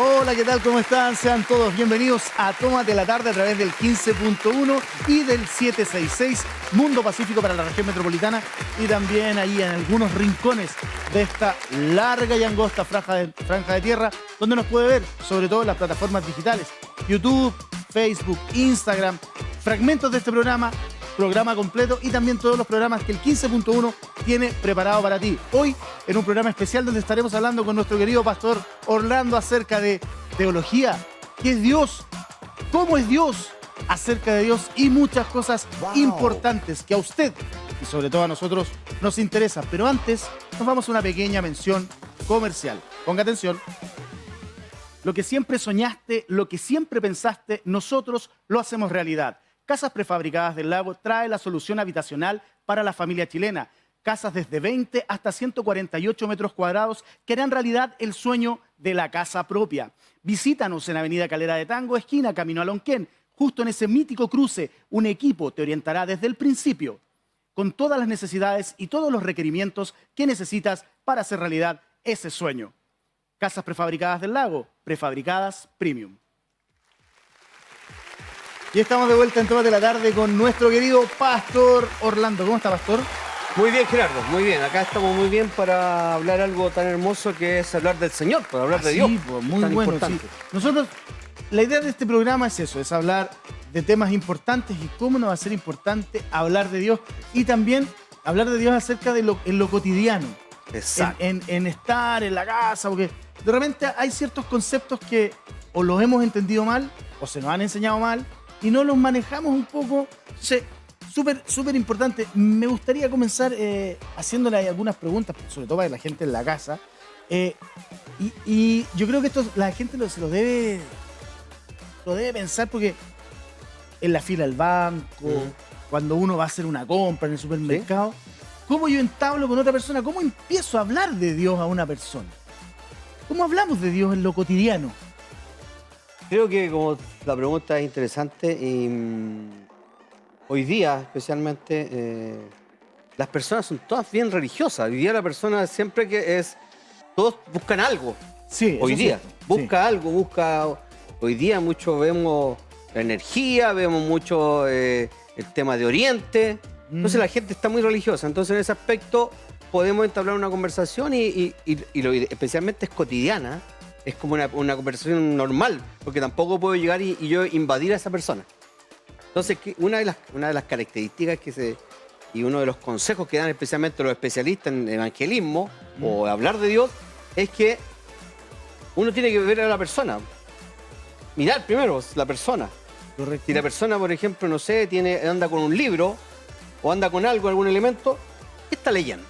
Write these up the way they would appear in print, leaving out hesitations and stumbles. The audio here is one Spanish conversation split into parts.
Hola, ¿qué tal? ¿Cómo están? Sean todos bienvenidos a Tómate la Tarde a través del 15.1 y del 766 Mundo Pacífico para la región metropolitana y también ahí en algunos rincones de esta larga y angosta franja de tierra donde nos puede ver, sobre todo en las plataformas digitales, YouTube, Facebook, Instagram, fragmentos de este programa completo y también todos los programas que el 15.1 tiene preparado para ti. Hoy en un programa especial donde estaremos hablando con nuestro querido pastor Orlando acerca de teología, qué es Dios, cómo es Dios, acerca de Dios y muchas cosas importantes que a usted y sobre todo a nosotros nos interesan. Pero antes nos vamos a una pequeña mención comercial. Ponga atención. Lo que siempre soñaste, lo que siempre pensaste, nosotros lo hacemos realidad. Casas Prefabricadas del Lago trae la solución habitacional para la familia chilena. Casas desde 20 hasta 148 metros cuadrados que harán realidad el sueño de la casa propia. Visítanos en Avenida Calera de Tango, esquina Camino a Lonquén. Justo en ese mítico cruce, un equipo te orientará desde el principio con todas las necesidades y todos los requerimientos que necesitas para hacer realidad ese sueño. Casas Prefabricadas del Lago, prefabricadas premium. Y estamos de vuelta en Tómate la Tarde con nuestro querido Pastor Orlando. ¿Cómo está, Pastor? Muy bien, Gerardo, muy bien. Acá estamos muy bien para hablar algo tan hermoso que es hablar del Señor, para hablar de Dios. Sí, pues, muy bueno. Sí. Nosotros, la idea de este programa es eso, es hablar de temas importantes y cómo nos va a ser importante hablar de Dios y también hablar de Dios acerca de en lo cotidiano. Exacto. En estar en la casa, porque de repente hay ciertos conceptos que o los hemos entendido mal o se nos han enseñado mal y no los manejamos un poco. Súper importante. Me gustaría comenzar haciéndole algunas preguntas, sobre todo para la gente en la casa. Y yo creo que esto la gente se lo debe pensar porque en la fila del banco, cuando uno va a hacer una compra en el supermercado, ¿cómo yo entablo con otra persona? ¿Cómo empiezo a hablar de Dios a una persona? ¿Cómo hablamos de Dios en lo cotidiano? Creo que como la pregunta es interesante y hoy día especialmente las personas son todas bien religiosas. Hoy día la persona siempre todos buscan algo. Sí, hoy día sí. busca algo, hoy día mucho vemos la energía, vemos mucho el tema de Oriente. Entonces la gente está muy religiosa. Entonces en ese aspecto podemos entablar una conversación y especialmente es cotidiana. Es como una conversación normal, porque tampoco puedo llegar y yo invadir a esa persona. Entonces, una de las características y uno de los consejos que dan especialmente los especialistas en evangelismo o hablar de Dios es que uno tiene que ver a la persona. Mirar primero la persona. Correcto. Si la persona, por ejemplo, no sé, anda con un libro o anda con algo, algún elemento, ¿qué está leyendo?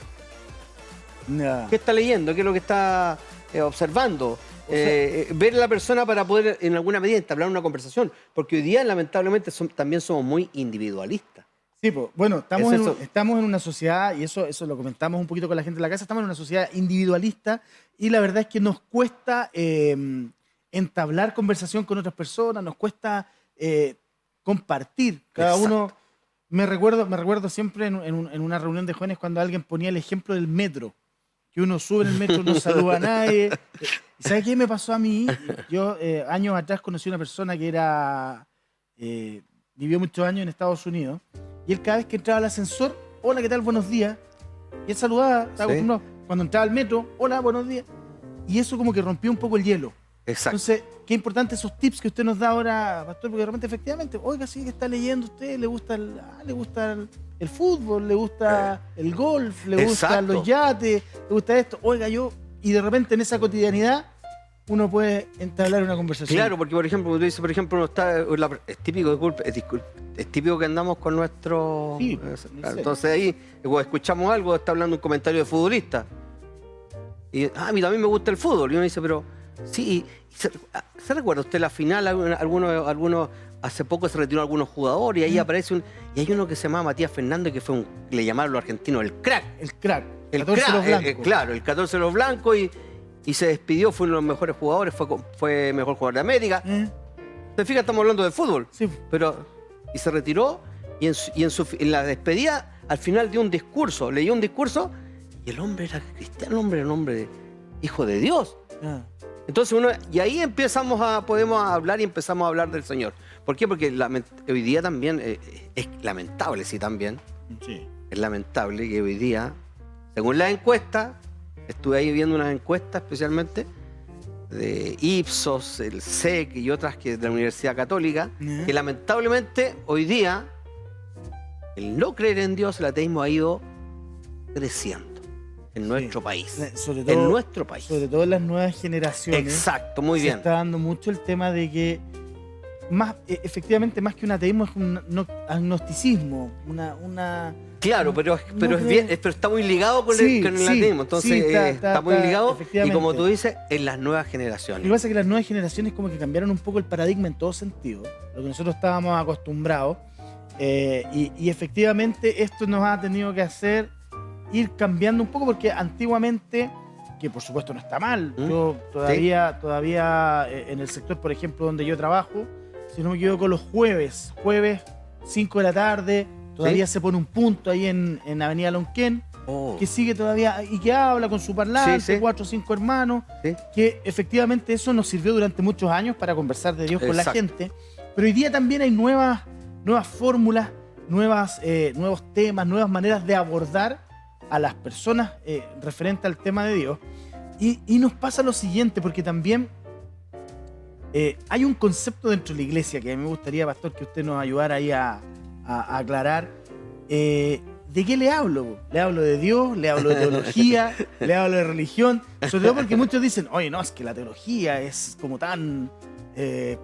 No. ¿Qué está leyendo? ¿Qué es lo que está observando? Ver a la persona para poder en alguna medida entablar una conversación, porque hoy día lamentablemente también somos muy individualistas. Sí, pues, bueno, estamos en una sociedad, y eso lo comentamos un poquito con la gente de la casa, estamos en una sociedad individualista y la verdad es que nos cuesta entablar conversación con otras personas, nos cuesta compartir. Cada uno, me recuerdo siempre en una reunión de jóvenes cuando alguien ponía el ejemplo del metro, que uno sube en el metro, no saluda a nadie. ¿Sabes qué me pasó a mí? Yo años atrás conocí a una persona que vivió muchos años en Estados Unidos y él cada vez que entraba al ascensor, hola, ¿qué tal? Buenos días. Y él saludaba, estaba acostumbrado. Cuando entraba al metro, hola, buenos días. Y eso como que rompió un poco el hielo. Exacto. Entonces, qué importante esos tips que usted nos da ahora, Pastor, porque de repente efectivamente, oiga, sí que está leyendo usted, le gusta el fútbol, le gusta el golf, le gustan los yates, le gusta esto, oiga, y de repente en esa cotidianidad uno puede entablar una conversación. Claro, porque por ejemplo, tú dices, es típico que andamos con nuestro... Sí, entonces ahí, cuando escuchamos algo, está hablando un comentario de futbolista. Y a mí también me gusta el fútbol. Y uno dice, pero sí, ¿se recuerda usted la final? Algunos hace poco se retiró algunos jugadores y ahí aparece y hay uno que se llama Matías Fernández, que le llamaron los argentinos el crack. El crack. El 14 de los blancos. Claro, el 14 de los blancos y se despidió, fue uno de los mejores jugadores, fue mejor jugador de América. ¿Te fijas? Estamos hablando de fútbol. Sí. Y se retiró y en la despedida, al final dio un discurso, leyó un discurso y el hombre era cristiano, el hombre era un hombre hijo de Dios. Entonces y ahí podemos hablar y empezamos a hablar del Señor. ¿Por qué? Porque hoy día también es lamentable, sí, también. Sí. Es lamentable que hoy día, según las encuestas, estuve ahí viendo unas encuestas especialmente de Ipsos, el SEC y otras que de la Universidad Católica, que lamentablemente hoy día el no creer en Dios, el ateísmo ha ido creciendo en nuestro país. Sobre todo, en nuestro país. Sobre todo en las nuevas generaciones. Exacto, muy bien. Se está dando mucho el tema de que efectivamente más que un ateísmo es un agnosticismo, Claro, pero está muy ligado con el ateísmo, entonces está muy ligado y como tú dices, en las nuevas generaciones. Lo que pasa es que las nuevas generaciones como que cambiaron un poco el paradigma en todo sentido, lo que nosotros estábamos acostumbrados, y efectivamente esto nos ha tenido que hacer ir cambiando un poco, porque antiguamente, que por supuesto no está mal, yo todavía en el sector, por ejemplo, donde yo trabajo, si no me equivoco, los jueves 5 de la tarde, todavía se pone un punto ahí en Avenida Lonquén, que sigue todavía y que habla con su parlante, 4 o 5 hermanos, que efectivamente eso nos sirvió durante muchos años para conversar de Dios con la gente, pero hoy día también hay nuevas fórmulas, nuevos temas, nuevas maneras de abordar a las personas referente al tema de Dios. Y nos pasa lo siguiente, porque también hay un concepto dentro de la iglesia que a mí me gustaría, pastor, que usted nos ayudara ahí a aclarar. ¿De qué le hablo? ¿Le hablo de Dios? ¿Le hablo de teología? ¿Le hablo de religión? Sobre todo porque muchos dicen, oye, no, es que la teología es como tan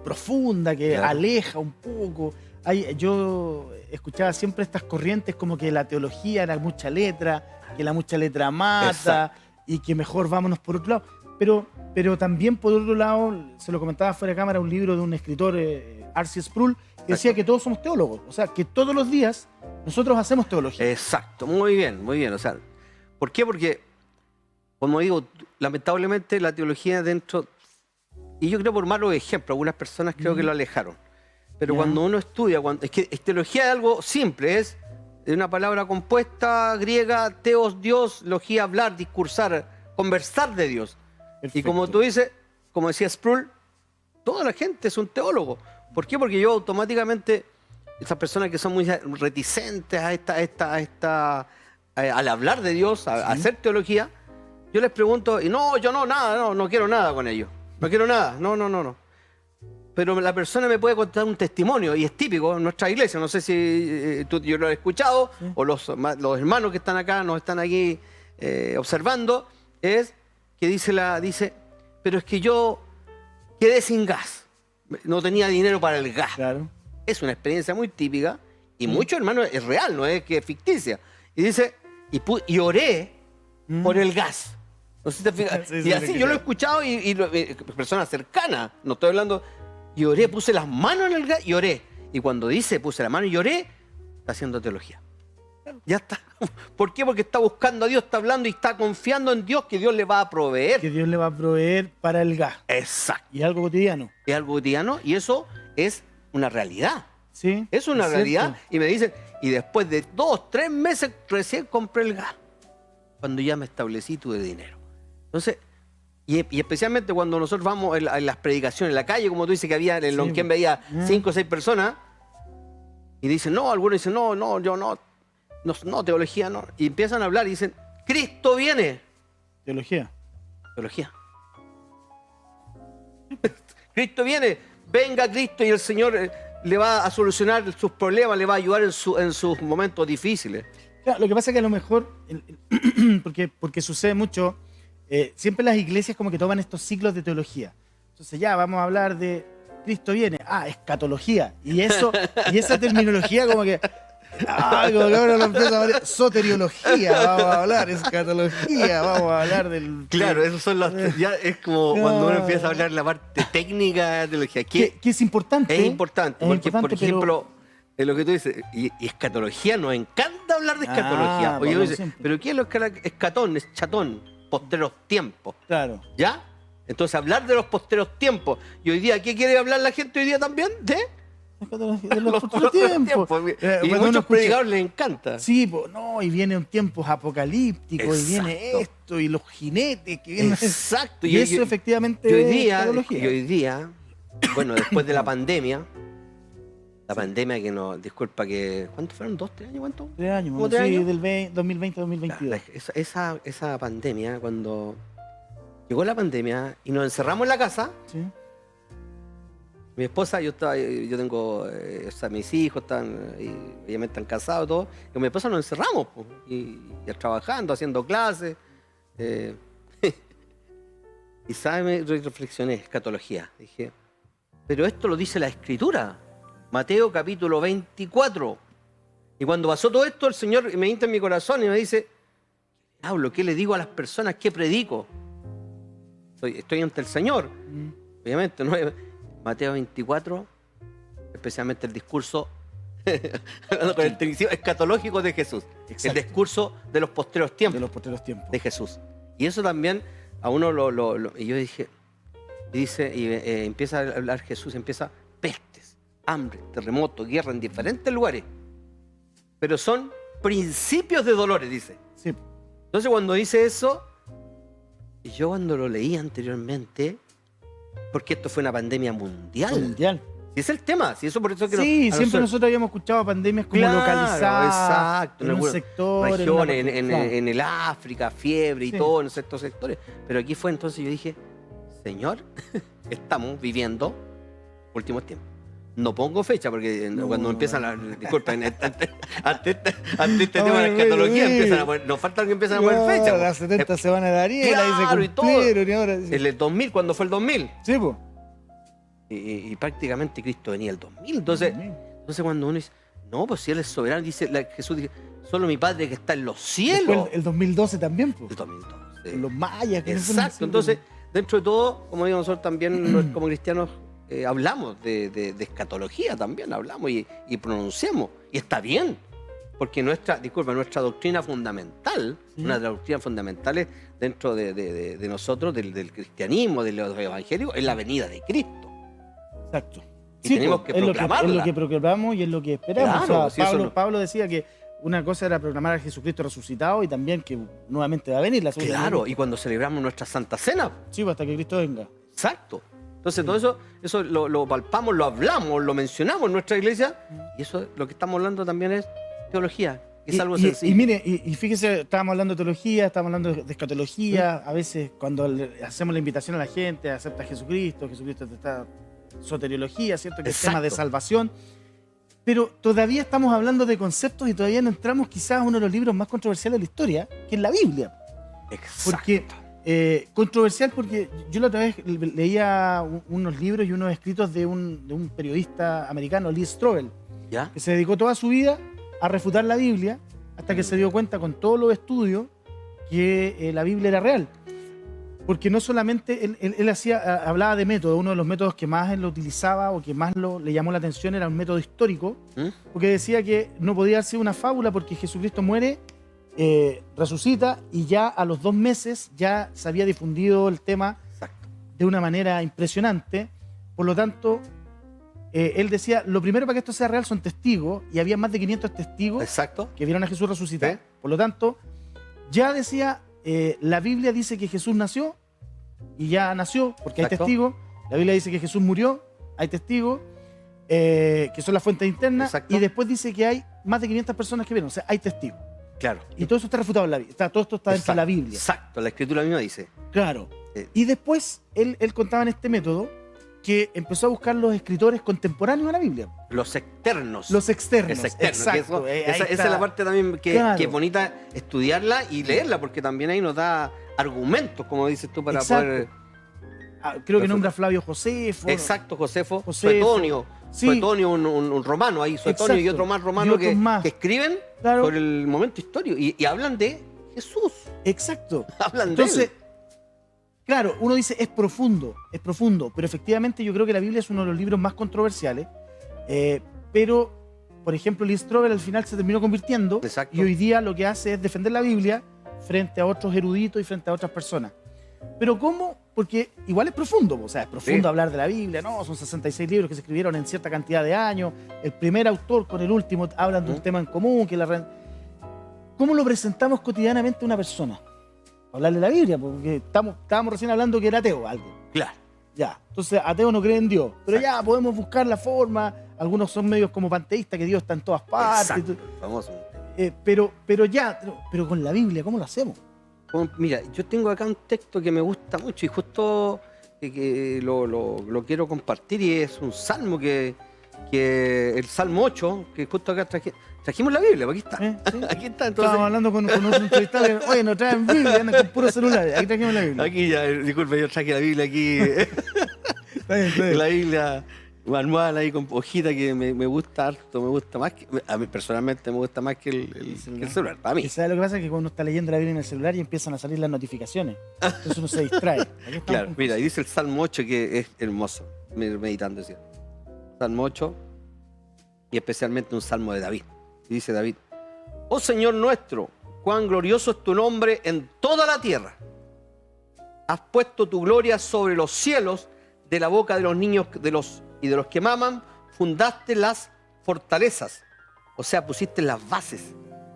profunda que aleja un poco. Yo escuchaba siempre estas corrientes como que la teología era mucha letra, que la mucha letra mata y que mejor vámonos por otro lado. Pero también por otro lado, se lo comentaba fuera de cámara, un libro de un escritor, R.C. Sproul, que decía que todos somos teólogos, o sea, que todos los días nosotros hacemos teología. Exacto, muy bien, o sea, ¿por qué? Porque, como digo, lamentablemente la teología dentro, y yo creo por malos ejemplos, algunas personas creo que lo alejaron, pero cuando uno estudia, es que teología es algo simple, es una palabra compuesta griega, teos, Dios, logía, hablar, discursar, conversar de Dios. Perfecto. Y como tú dices, como decía Sproul, toda la gente es un teólogo. ¿Por qué? Porque yo automáticamente, esas personas que son muy reticentes al hablar de Dios, a hacer teología, yo les pregunto, y no quiero nada con ellos. No quiero nada, no. Pero la persona me puede contar un testimonio, y es típico en nuestra iglesia, no sé si yo lo he escuchado, o los hermanos que están acá, nos están aquí observando, es que dice, pero es que yo quedé sin gas, no tenía dinero para el gas. Claro. Es una experiencia muy típica, y muchos hermanos es real, no es que es ficticia. Y dice, y oré por el gas. No sé si te fijas. Y así yo lo he escuchado, y personas cercanas, no estoy hablando... Y oré, puse las manos en el gas y oré. Y cuando dice puse la mano y oré, está haciendo teología. Ya está. ¿Por qué? Porque está buscando a Dios, está hablando y está confiando en Dios que Dios le va a proveer. Que Dios le va a proveer para el gas. Exacto. Y es algo cotidiano. Es algo cotidiano y eso es una realidad. Sí. Es una realidad. Y me dicen, y después de 2, 3 meses recién compré el gas. Cuando ya me establecí tuve dinero. Entonces... Y especialmente cuando nosotros vamos en las predicaciones en la calle, como tú dices que había en el Lonquén, veía 5 o 6 personas, y dicen, algunos dicen, yo no, teología no. Y empiezan a hablar y dicen, Cristo viene. Teología. Cristo viene, venga Cristo y el Señor le va a solucionar sus problemas, le va a ayudar en sus momentos difíciles. Claro, lo que pasa es que a lo mejor, porque sucede mucho... siempre las iglesias como que toman estos ciclos de teología. Entonces ya vamos a hablar de Cristo viene. Escatología. Y esa terminología como que ahora lo empieza a hablar. Soteriología, vamos a hablar. Escatología, vamos a hablar del... Claro, esos son ya es como cuando uno empieza a hablar la parte técnica de teología. Que es importante. Es importante, porque por ejemplo... Es lo que tú dices, y escatología, nos encanta hablar de escatología. Oye, dice, pero ¿qué es lo que es escatón? Es chatón. Posteros tiempos. Claro. ¿Ya? Entonces, hablar de los posteros tiempos. Y hoy día, ¿qué quiere hablar la gente hoy día también? De de los futuros tiempos. Y Cuando uno muchos escucha- predicadores les encanta. Sí, pues, no, y viene un tiempo apocalíptico, y viene Exacto. esto, y los jinetes que vienen. Exacto. Y eso efectivamente y hoy es día, escatología. y hoy día, bueno, después de la pandemia que nos, disculpa que, ¿cuántos fueron? ¿2, 3 años? ¿Cuánto? 3 años, ¿Cómo sí, 3 años? del 2020-2022. Esa pandemia, cuando llegó la pandemia y nos encerramos en la casa, Sí. mi esposa, yo tengo, o sea, mis hijos están, obviamente están casados y todo, y con mi esposa nos encerramos, po, y trabajando, haciendo clases. Y ¿sabe? Me reflexioné, escatología. Dije, pero esto lo dice la Escritura, Mateo capítulo 24. Y cuando pasó todo esto, el Señor me entra en mi corazón y me dice, hablo, ¿qué le digo a las personas? ¿Qué predico? Estoy ante el Señor, obviamente, ¿no? Mateo 24, especialmente el discurso hablando con el tecnicismo escatológico de Jesús. Exacto. El discurso de los posteriores tiempos De los posteriores tiempos. de Jesús. Y eso también a uno y yo dije, empieza a hablar Jesús, empieza pestes, hambre, terremotos, guerra en diferentes lugares. Pero son principios de dolores, dice. Sí. Entonces cuando dice eso, y yo cuando lo leí anteriormente, porque esto fue una pandemia mundial. Mundial. Si es el tema, si eso por eso que Sí, a siempre nosotros habíamos escuchado pandemias como Claro, localizadas exacto, en un algunas sector, regiones, claro. en el África, fiebre y Sí. todo, en ciertos sectores. Pero aquí fue entonces yo dije, Señor, estamos viviendo últimos tiempos. No pongo fecha porque cuando empiezan disculpa, ante este tema de la escatología empiezan a poner, nos falta que empiezan a poner fecha. Las 70 semanas de Ariel, ahí Claro, y se todo. cumplieron y ahora... El 2000, cuando fue el 2000. Sí, pues. Y prácticamente Cristo venía el 2000. Entonces cuando uno dice, no, pues si Él es soberano, Jesús dice, solo mi Padre que está en los cielos. Después el 2012 también, pues. El 2012. Los mayas. Que no fueron Exacto. así, Entonces, dentro de todo, como digo, nosotros también como cristianos hablamos de escatología también, hablamos y pronunciamos. Y está bien, porque nuestra doctrina fundamental, una de las doctrinas fundamentales dentro de nosotros, del cristianismo, de los evangélicos, es la venida de Cristo. Exacto. Y tenemos que es proclamarla. lo que proclamamos y es lo que esperamos. Claro, O sea, si eso no- Pablo decía que una cosa era proclamar a Jesucristo resucitado y también que nuevamente va a venir la segunda Claro, venida. y cuando celebramos nuestra Santa Cena. Sí, pues, hasta que Cristo venga. Exacto. Entonces, todo eso lo palpamos, lo hablamos, lo mencionamos en nuestra iglesia. Y eso, lo que estamos hablando también es teología. Es algo sencillo. Y mire, y fíjese, estábamos hablando de teología, estábamos hablando de escatología. A veces, cuando hacemos la invitación a la gente, acepta a Jesucristo te está soteriología, ¿cierto? Que es tema de Exacto. salvación. Pero todavía estamos hablando de conceptos y todavía no entramos quizás a uno de los libros más controversiales de la historia, que es la Biblia. Exacto. Porque controversial porque yo la otra vez leía unos libros y unos escritos de un periodista americano, Lee Strobel, ¿Ya? que se dedicó toda su vida a refutar la Biblia hasta que se dio cuenta con todos los estudios que la Biblia era real. Porque no solamente él hablaba de método, uno de los métodos que más él lo utilizaba o que más le llamó la atención era un método histórico, porque decía que no podía ser una fábula porque Jesucristo muere, resucita y ya a los 2 meses ya se había difundido el tema Exacto. de una manera impresionante. Por lo tanto, él decía, lo primero para que esto sea real son testigos, y había más de 500 testigos Exacto. que vieron a Jesús resucitar. Sí. Por lo tanto, ya decía, la Biblia dice que Jesús nació, y ya nació, porque Exacto. hay testigos. La Biblia dice que Jesús murió, hay testigos, que son las fuentes internas, Exacto. y después dice que hay más de 500 personas que vieron, o sea, hay testigos. Claro. Y todo eso está refutado en la Biblia, todo esto está dentro de la Biblia. Exacto, la escritura misma dice. Claro. Sí. Y después él contaba en este método que empezó a buscar los escritores contemporáneos a la Biblia. Los externos. Los externos. Es externo. Exacto. Que Ahí esa está. es la parte también que Claro. es bonita estudiarla y leerla, porque también ahí nos da argumentos, como dices tú, para Exacto. poder... Creo que nombra a Flavio Josefo. Exacto, Josefo. Josefo. Suetonio. Sí. Suetonio, un romano ahí, Suetonio y Exacto. otro más Y romano otros más. que escriben Claro. sobre el momento histórico y hablan de Jesús. Exacto. Hablan Entonces, de él. claro, uno dice es profundo, pero efectivamente yo creo que la Biblia es uno de los libros más controversiales. Pero, por ejemplo, Lee Strobel al final se terminó convirtiendo. Exacto. Y hoy día lo que hace es defender la Biblia frente a otros eruditos y frente a otras personas. Pero ¿cómo porque igual es profundo, o sea, es profundo Sí. hablar de la Biblia, ¿no? Son 66 libros que se escribieron en cierta cantidad de años. El primer autor con el último hablan de un tema en común, que ¿cómo lo presentamos cotidianamente a una persona? Hablarle de la Biblia, porque estábamos recién hablando que era ateo, alguien. Claro. Ya, entonces ateo no cree en Dios, pero ya podemos buscar la forma. Algunos son medios como panteístas, que Dios está en todas partes. Exacto, el famoso. Pero con la Biblia, ¿cómo lo hacemos? Mira, yo tengo acá un texto que me gusta mucho y justo que lo quiero compartir, y es un salmo que el Salmo 8, que justo acá trajimos la Biblia, aquí está. ¿Sí? Aquí está, entonces. Estábamos hablando con un entrevistado que, oye, nos traen Biblia, andan con puros celulares. Aquí trajimos la Biblia. Aquí ya, disculpe, yo traje la Biblia aquí, Está bien, está bien. la Biblia manual ahí con hojita, que me gusta harto, me gusta más, a mí personalmente me gusta más que el celular, para mí. ¿Y sabes lo que pasa? Es que cuando uno está leyendo la Biblia en el celular y empiezan a salir las notificaciones. Entonces uno se distrae. Aquí estamos Claro, con mira, cosas. y dice el Salmo 8, que es hermoso, meditando, decía. Salmo 8, y especialmente un salmo de David. Y dice David: oh Señor nuestro, cuán glorioso es tu nombre en toda la tierra. Has puesto tu gloria sobre los cielos, de la boca de los niños y de los que maman, fundaste las fortalezas. O sea, pusiste las bases.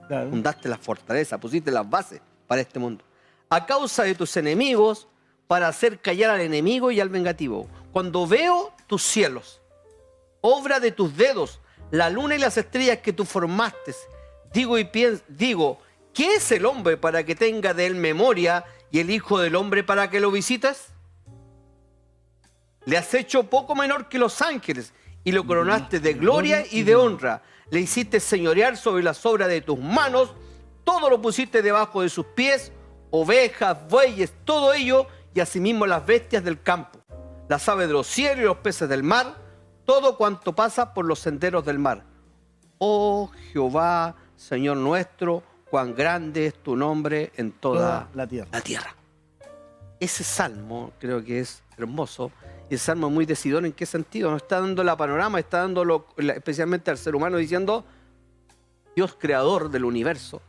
Claro. Fundaste las fortalezas, pusiste las bases para este mundo. A causa de tus enemigos, para hacer callar al enemigo y al vengativo. Cuando veo tus cielos, obra de tus dedos, la luna y las estrellas que tú formaste, digo, ¿qué es el hombre para que tenga de él memoria, y el hijo del hombre para que lo visites? Le has hecho poco menor que los ángeles, y lo coronaste de gloria y de honra. Le hiciste señorear sobre las obras de tus manos, todo lo pusiste debajo de sus pies, ovejas, bueyes, todo ello, y asimismo las bestias del campo, las aves de los cielos y los peces del mar, todo cuanto pasa por los senderos del mar. Oh Jehová, Señor nuestro, cuán grande es tu nombre en toda la tierra. la tierra. Ese salmo creo que es hermoso, y el salmo es muy decidor. ¿En qué sentido? Nos está dando la panorama, está dándolo especialmente al ser humano, diciendo: Dios creador del universo.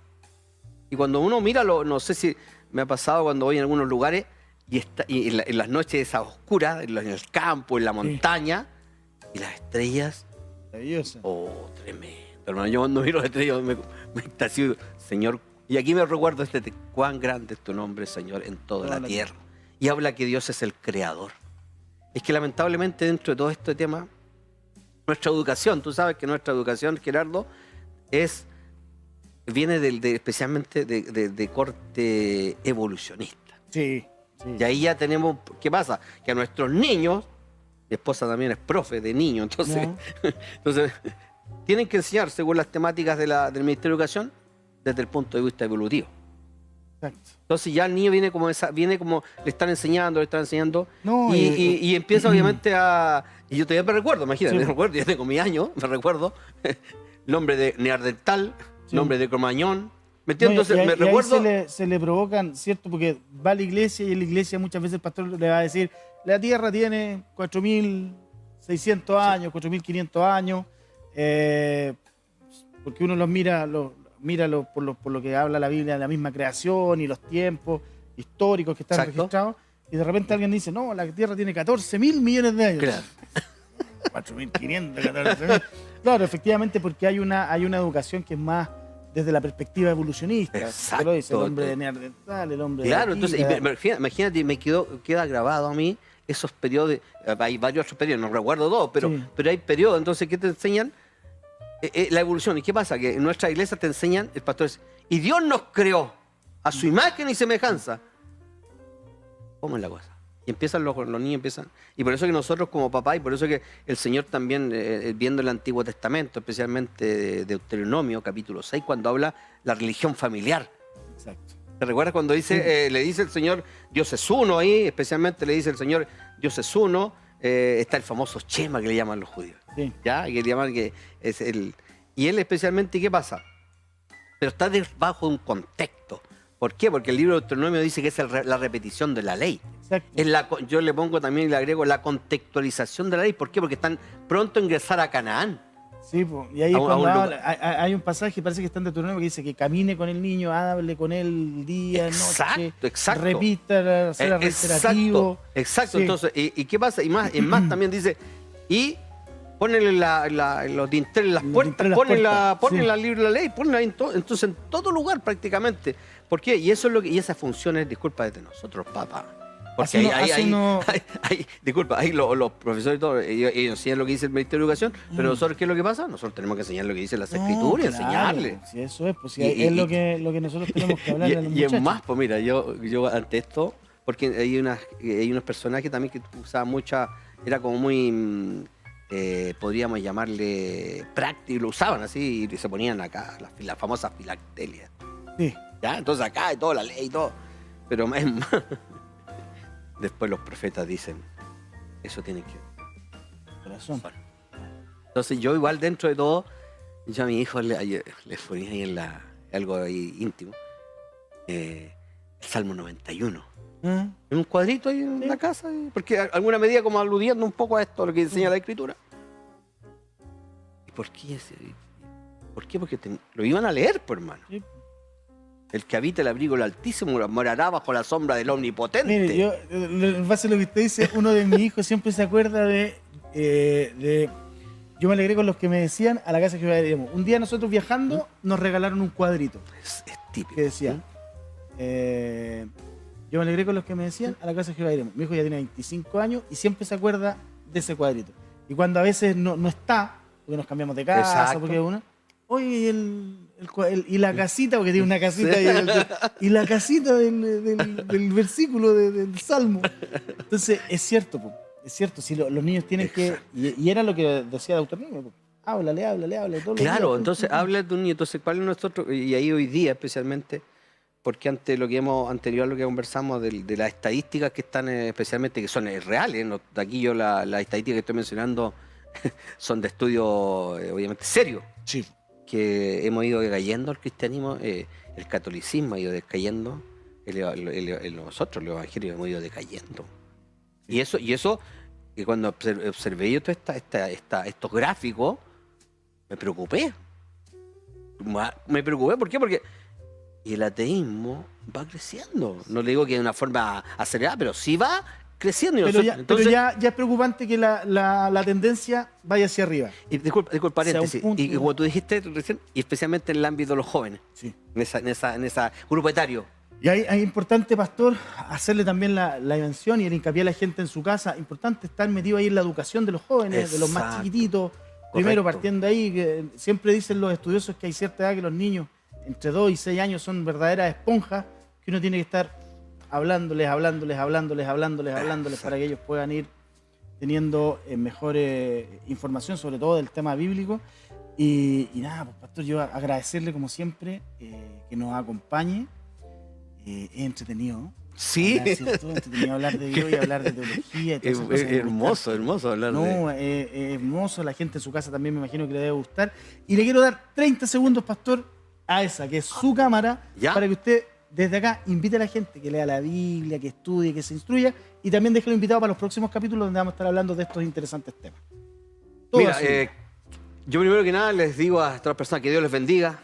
Y cuando uno mira, no sé si me ha pasado cuando voy en algunos lugares y en las noches esas oscuras, en el campo, en la montaña, y las estrellas. Maravilloso. Oh, tremendo. Hermano, yo cuando miro las estrellas me extasio, Señor. Y aquí me recuerdo cuán grande es tu nombre, Señor, en toda la tierra. Y habla que Dios es el creador. Es que lamentablemente dentro de todo este tema, nuestra educación, tú sabes que nuestra educación, Gerardo, viene especialmente de corte evolucionista. Sí. Y ahí ya tenemos, ¿qué pasa? Que a nuestros niños, mi esposa también es profe de niños, entonces tienen que enseñar según las temáticas del Ministerio de Educación desde el punto de vista evolutivo. Exacto. Entonces ya el niño viene como le están enseñando, No, y empieza obviamente a... Y yo todavía me recuerdo, imagínate, Sí. me recuerdo, ya tengo mi año, me recuerdo, nombre de Neandertal, Sí. nombre de Cromañón, ¿me No, entiendes? Entonces me ahí recuerdo... se le provocan, ¿cierto? Porque va a la iglesia y en la iglesia muchas veces el pastor le va a decir: la tierra tiene 4.600 años, 4.500 años, porque uno los mira, por lo que habla la Biblia, la misma creación y los tiempos históricos que están Exacto. registrados, y de repente alguien dice: no, la tierra tiene 14.000 millones de años. Claro. 4.500, 14.000. Claro, efectivamente, porque hay una educación que es más desde la perspectiva evolucionista. Exacto. Se lo dice el hombre de Neandertal, el hombre Claro, de entonces, imagínate, queda grabado a mí esos periodos, hay varios otros periodos, no recuerdo todos, pero hay periodos. Entonces, ¿qué te enseñan? La evolución. ¿Y qué pasa? Que en nuestra iglesia te enseñan, el pastor dice: y Dios nos creó a su imagen y semejanza. ¿Cómo es la cosa? Y empiezan los niños, y por eso que nosotros como papá, y por eso que el Señor también, viendo el Antiguo Testamento, especialmente de Deuteronomio, capítulo 6, cuando habla la religión familiar. Exacto. ¿Te recuerdas cuando dice, le dice el Señor, Dios es uno ahí? Especialmente le dice el Señor, Dios es uno. Está el famoso Shema que le llaman los judíos. Sí. ¿Ya? Que le llaman que es el... Y él especialmente, ¿qué pasa? Pero está debajo de un contexto. ¿Por qué? Porque el libro de Deuteronomio dice que es la repetición de la ley. Exacto. Yo le pongo también y le agrego la contextualización de la ley. ¿Por qué? Porque están pronto a ingresar a Canaán. Sí, po, y ahí A es un- a un cuando lugar. hay un pasaje, parece que está en Deuteronomio, que dice que camine con el niño, hable con él día, noche, Exacto, exacto. repita, sea reiterativo. Exacto. Sí. Entonces, ¿y qué pasa? Y más también dice, y ponele los dinteles en las Los puertas, dinteles en las puertas, ponle sí. la libre la ley, ponla entonces en todo lugar prácticamente. ¿Por qué? Y eso es y esa función es, disculpa, de nosotros, papá. Porque disculpa, ahí los profesores y todo, ellos enseñan lo que dice el Ministerio de Educación, pero nosotros, ¿qué es lo que pasa? Nosotros tenemos que enseñar lo que dicen las No, escrituras, claro, enseñarles. Si eso es, pues si Y- es y- lo que nosotros tenemos que hablarle a los Y muchachos. es más, pues mira, yo ante esto, porque hay unos personajes también que usaban mucha, era como muy, podríamos llamarle práctico, lo usaban así y se ponían acá, las famosas filactelias. Sí, ¿Ya? Entonces acá y toda la ley y todo. Pero es más, después los profetas dicen, eso tiene que... corazón. Entonces yo igual dentro de todo, yo a mi hijo les ponía ahí algo ahí íntimo, el Salmo 91. ¿Ah? En un cuadrito ahí en la casa, porque alguna medida como aludiendo un poco a esto, lo que enseña la Escritura. ¿Y por qué ese? ¿Por qué? Porque lo iban a leer, pues, hermano. Sí. El que habita el abrigo del Altísimo morará bajo la sombra del Omnipotente. Mire, yo, en base a lo que usted dice, uno de mis hijos siempre se acuerda yo me alegré con los que me decían a la casa que iremos. Un día nosotros viajando nos regalaron un cuadrito Es típico. que decía, yo me alegré con los que me decían a la casa que iremos. Mi hijo ya tiene 25 años y siempre se acuerda de ese cuadrito. Y cuando a veces no está, porque nos cambiamos de casa, Exacto. porque uno, oye, y la casita, porque tiene una casita, y la casita del versículo del Salmo. Entonces, es cierto, po, es cierto, si los niños tienen que, y era lo que decía Deuteronomio, po, háblale, todos los Claro, días, entonces habla de un niño. Entonces, ¿cuál es nuestro? Y ahí hoy día especialmente, porque anterior a lo que conversamos de las estadísticas que están especialmente, que son reales, ¿no? Aquí yo las estadísticas que estoy mencionando son de estudio obviamente serio, Sí. que hemos ido decayendo el cristianismo, el catolicismo ha ido decayendo, nosotros los evangélicos hemos ido decayendo. Y eso que cuando observé yo todos estos gráficos, me preocupé. ¿Por qué? Porque el ateísmo va creciendo. No le digo que de una forma acelerada, pero sí va creciendo. Y Pero, nosotros- ya es preocupante que la tendencia vaya hacia arriba. Y disculpa, paréntesis. punto. Y como tú dijiste recién, y especialmente en el ámbito de los jóvenes, Sí. en esa grupo etario. Y es importante, pastor, hacerle también la mención y el hincapié a la gente en su casa. Importante estar metido ahí en la educación de los jóvenes, de los más Exacto. chiquititos. Primero, Correcto. partiendo ahí, que siempre dicen los estudiosos que hay cierta edad que los niños entre 2 y 6 años son verdaderas esponjas, que uno tiene que estar hablándoles para que ellos puedan ir teniendo mejor información, sobre todo del tema bíblico. Y nada, pues, pastor, yo agradecerle como siempre que nos acompañe. Es entretenido, ¿no? Sí. Hablar, ¿cierto? Entretenido hablar de Dios y hablar de teología. Y todas Es esas cosas que me gustan. hermoso hablar No, es hermoso. La gente en su casa también me imagino que le debe gustar. Y le quiero dar 30 segundos, pastor, a esa, que es su cámara, ¿Ya? para que usted desde acá invite a la gente que lea la Biblia, que estudie, que se instruya, y también déjelo invitado para los próximos capítulos donde vamos a estar hablando de estos interesantes temas. Todo Mira, así. yo primero que nada les digo a todas las personas que Dios les bendiga.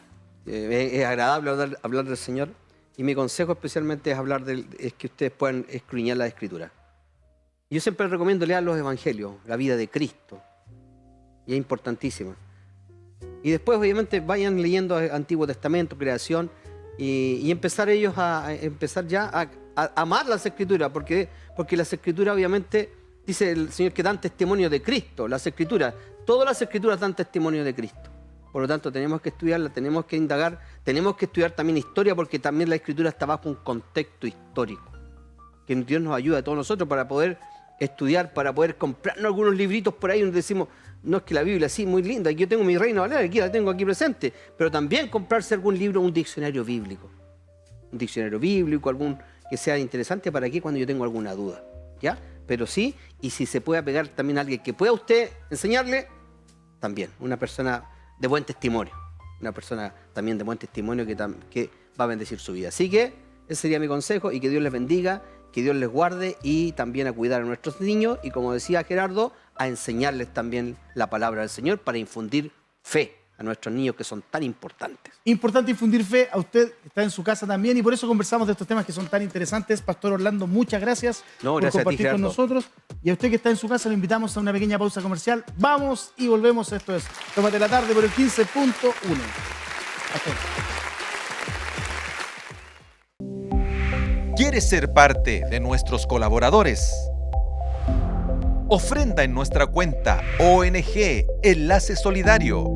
Es agradable hablar del Señor. Y mi consejo especialmente es que ustedes puedan escudriñar la Escritura. Yo siempre les recomiendo leer los Evangelios, la vida de Cristo. Y es importantísima. Y después, obviamente, vayan leyendo Antiguo Testamento, Creación, y empezar ellos a amar las Escrituras, porque las Escrituras, obviamente, dice el Señor que dan testimonio de Cristo. Las Escrituras, todas las Escrituras dan testimonio de Cristo. Por lo tanto, tenemos que estudiarla, tenemos que indagar, tenemos que estudiar también historia, porque también la Escritura está bajo un contexto histórico. Que Dios nos ayuda a todos nosotros para poder estudiar, para poder comprarnos algunos libritos por ahí donde decimos, no es que la Biblia sí, muy linda, yo tengo mi Reina Valera, aquí la tengo aquí presente, pero también comprarse algún libro, un diccionario bíblico. Un diccionario bíblico, algún que sea interesante para aquí cuando yo tengo alguna duda. ¿Ya? Pero sí, y si se puede apegar también a alguien que pueda usted enseñarle, también, una persona de buen testimonio. Una persona también de buen testimonio que va a bendecir su vida. Así que ese sería mi consejo y que Dios les bendiga, que Dios les guarde y también a cuidar a nuestros niños y como decía Gerardo, a enseñarles también la palabra del Señor para infundir fe a nuestros niños que son tan importantes. Importante infundir fe a usted que está en su casa también y por eso conversamos de estos temas que son tan interesantes. Pastor Orlando, muchas gracias por Gracias compartir a ti, con Gerardo. nosotros. Y a usted que está en su casa lo invitamos a una pequeña pausa comercial. Vamos y volvemos. Esto es Tómate la Tarde por el 15.1. Hasta luego. ¿Quieres ser parte de nuestros colaboradores? Ofrenda en nuestra cuenta ONG Enlace Solidario.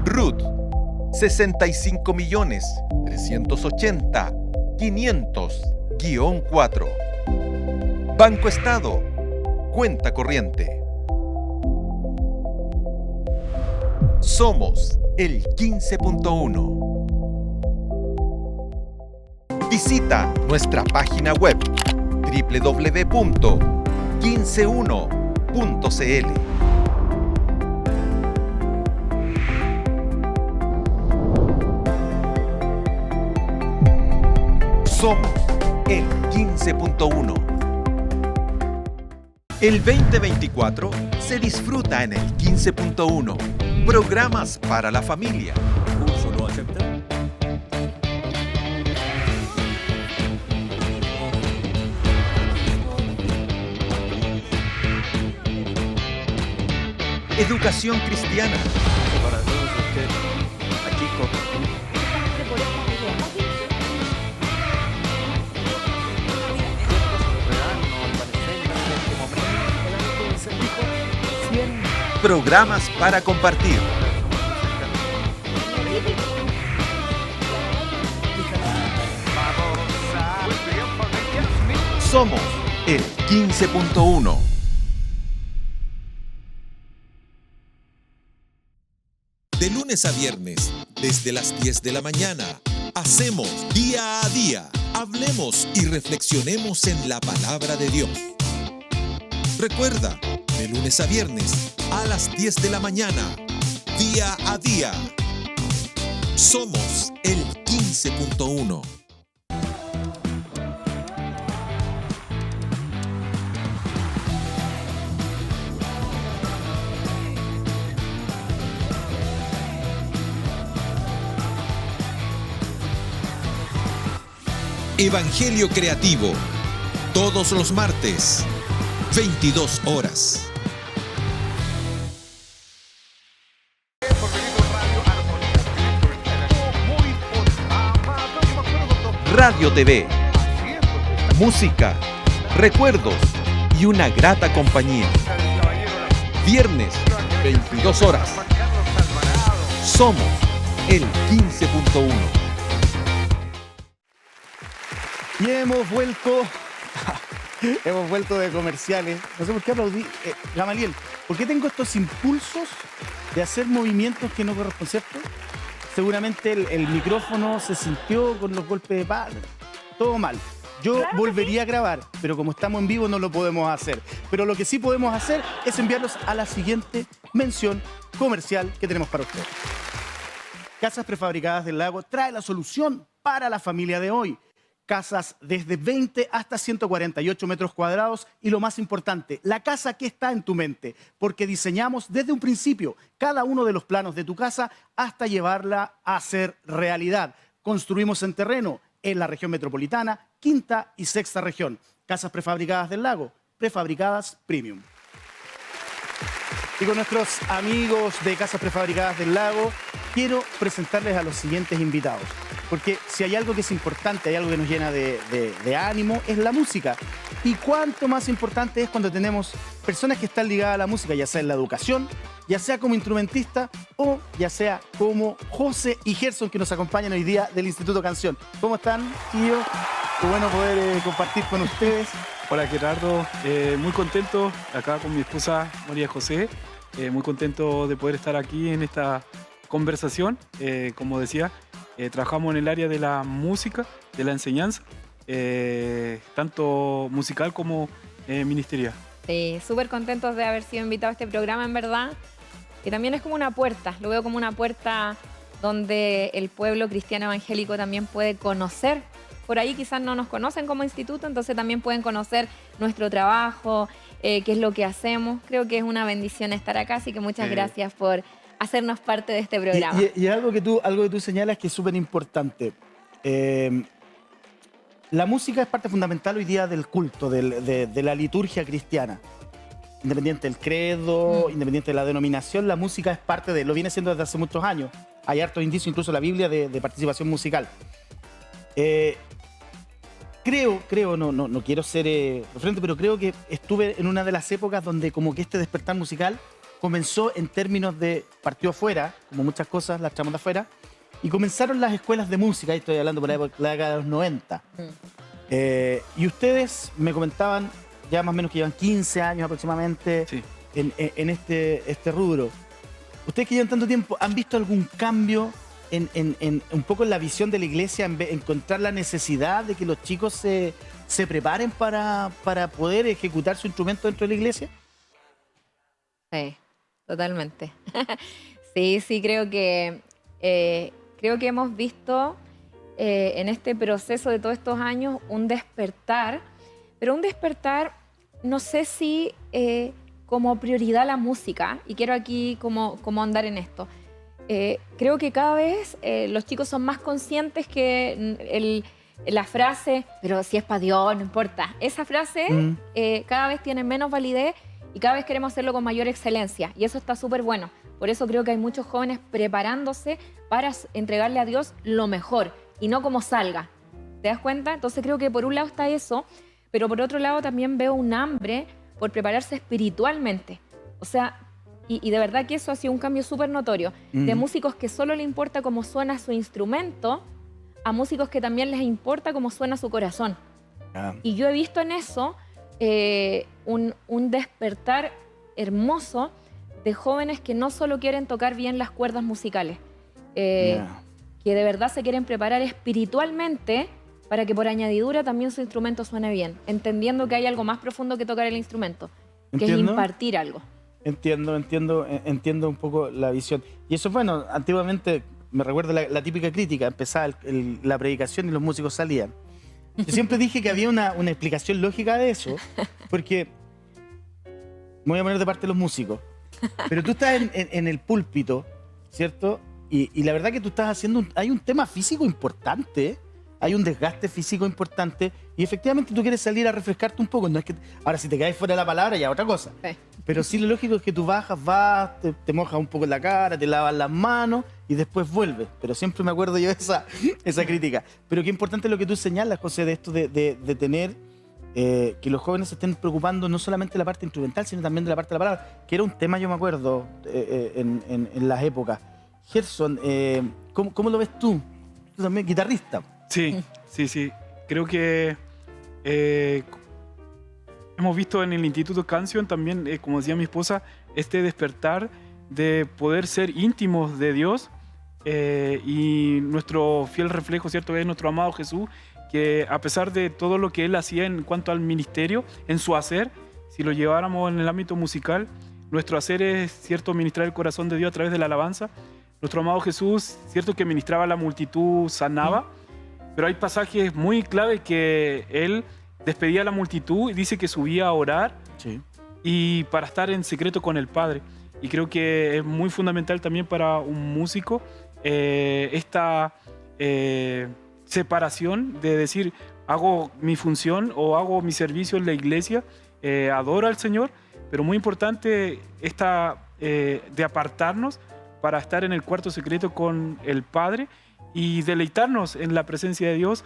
RUT 65.380.500-4. Banco Estado. Cuenta corriente. Somos el 15.1. Visita nuestra página web www.15uno.cl. Somos el 15.1. El 2024 se disfruta en el 15.1. Programas para la familia. ¿Curso no acepta? Educación cristiana. Para todos ustedes, aquí con Programas para compartir. Somos el 15.1. De lunes a viernes, desde las 10 de la mañana, hacemos Día a Día. Hablemos y reflexionemos en la palabra de Dios. Recuerda, de lunes a viernes, a las 10 de la mañana, Día a Día. Somos el 15.1. Evangelio Creativo, todos los martes, 22 horas. Radio TV. Música, recuerdos y una grata compañía. Viernes, 22 horas. Somos el 15.1. Y hemos vuelto de comerciales. No sé por qué aplaudí. Gamaliel, ¿por qué tengo estos impulsos de hacer movimientos que no corresponden, ¿cierto? Seguramente el micrófono se sintió con los golpes de palo. Todo mal. Yo volvería a grabar, pero como estamos en vivo no lo podemos hacer. Pero lo que sí podemos hacer es enviarlos a la siguiente mención comercial que tenemos para ustedes. Casas Prefabricadas del Lago trae la solución para la familia de hoy. Casas desde 20 hasta 148 metros cuadrados y lo más importante, la casa que está en tu mente, porque diseñamos desde un principio cada uno de los planos de tu casa hasta llevarla a ser realidad. Construimos en terreno en la región metropolitana, quinta y sexta región. Casas Prefabricadas del Lago, prefabricadas premium. Y con nuestros amigos de Casas Prefabricadas del Lago, quiero presentarles a los siguientes invitados. Porque si hay algo que es importante, hay algo que nos llena de ánimo, es la música. Y cuánto más importante es cuando tenemos personas que están ligadas a la música, ya sea en la educación, ya sea como instrumentista o ya sea como José y Gerson, que nos acompañan hoy día del Instituto Canción. ¿Cómo están, tío? Qué bueno poder compartir con ustedes. Hola Gerardo, muy contento acá con mi esposa María José, muy contento de poder estar aquí en esta conversación. Como decía, trabajamos en el área de la música, de la enseñanza, tanto musical como ministerial. Sí, súper contentos de haber sido invitados a este programa, en verdad. Que también es como una puerta, lo veo como una puerta donde el pueblo cristiano evangélico también puede conocer. Por ahí quizás no nos conocen como instituto, entonces también pueden conocer nuestro trabajo, qué es lo que hacemos. Creo que es una bendición estar acá, así que muchas gracias por hacernos parte de este programa. Y algo que tú señalas que es súper importante. La música es parte fundamental hoy día del culto, de la liturgia cristiana. Independiente del credo, independiente de la denominación, la música es parte lo viene siendo desde hace muchos años. Hay hartos indicios, incluso en la Biblia, de participación musical. Creo, no quiero ser referente, pero creo que estuve en una de las épocas donde como que este despertar musical comenzó en términos de partió afuera, como muchas cosas las traemos de afuera, y comenzaron las escuelas de música, ahí estoy hablando por la década de los 90. Y ustedes me comentaban, ya más o menos que llevan 15 años aproximadamente Sí. en este rubro. Ustedes que llevan tanto tiempo, ¿han visto algún cambio en un poco en la visión de la iglesia, encontrar la necesidad de que los chicos se preparen para poder ejecutar su instrumento dentro de la iglesia? Sí, totalmente. Sí, creo que hemos visto en este proceso de todos estos años un despertar, pero un despertar, no sé si como prioridad la música, y quiero aquí como andar en esto. Creo que cada vez los chicos son más conscientes que la frase, pero si es para Dios, no importa. Esa frase cada vez tiene menos validez y cada vez queremos hacerlo con mayor excelencia. Y eso está súper bueno. Por eso creo que hay muchos jóvenes preparándose para entregarle a Dios lo mejor y no como salga. ¿Te das cuenta? Entonces creo que por un lado está eso, pero por otro lado también veo un hambre por prepararse espiritualmente. O sea, y de verdad que eso ha sido un cambio súper notorio. De músicos que solo le importa cómo suena su instrumento a músicos que también les importa cómo suena su corazón. Y yo he visto en eso un despertar hermoso de jóvenes que no solo quieren tocar bien las cuerdas musicales, que de verdad se quieren preparar espiritualmente para que por añadidura también su instrumento suene bien, entendiendo que hay algo más profundo que tocar el instrumento, que es impartir algo. Entiendo un poco la visión. Y eso, bueno, antiguamente me recuerdo la típica crítica, empezaba la predicación y los músicos salían. Yo siempre dije que había una explicación lógica de eso, porque me voy a poner de parte de los músicos, pero tú estás en el púlpito, ¿cierto? Y la verdad que tú estás haciendo, hay un tema físico importante, hay un desgaste físico importante y efectivamente tú quieres salir a refrescarte un poco. No es que ahora si te caes fuera de la palabra ya otra cosa. Sí. Pero sí lo lógico es que tú bajas, vas, te mojas un poco en la cara, te lavas las manos y después vuelves. Pero siempre me acuerdo yo de esa crítica. Pero qué importante lo que tú señalas, José, de esto de tener que los jóvenes se estén preocupando no solamente de la parte instrumental, sino también de la parte de la palabra, que era un tema, yo me acuerdo, en las épocas. Gerson, ¿cómo lo ves tú? Tú también, guitarrista. Sí. Creo que hemos visto en el Instituto Canción también, como decía mi esposa, este despertar de poder ser íntimos de Dios y nuestro fiel reflejo, ¿cierto?, es nuestro amado Jesús, que a pesar de todo lo que Él hacía en cuanto al ministerio, en su hacer, si lo lleváramos en el ámbito musical, nuestro hacer es, ¿cierto?, ministrar el corazón de Dios a través de la alabanza. Nuestro amado Jesús, ¿cierto?, que ministraba a la multitud, sanaba, pero hay pasajes muy claves que Él despedía a la multitud y dice que subía a orar y para estar en secreto con el Padre. Y creo que es muy fundamental también para un músico esta separación de decir, hago mi función o hago mi servicio en la iglesia, adoro al Señor, pero muy importante esta de apartarnos para estar en el cuarto secreto con el Padre y deleitarnos en la presencia de Dios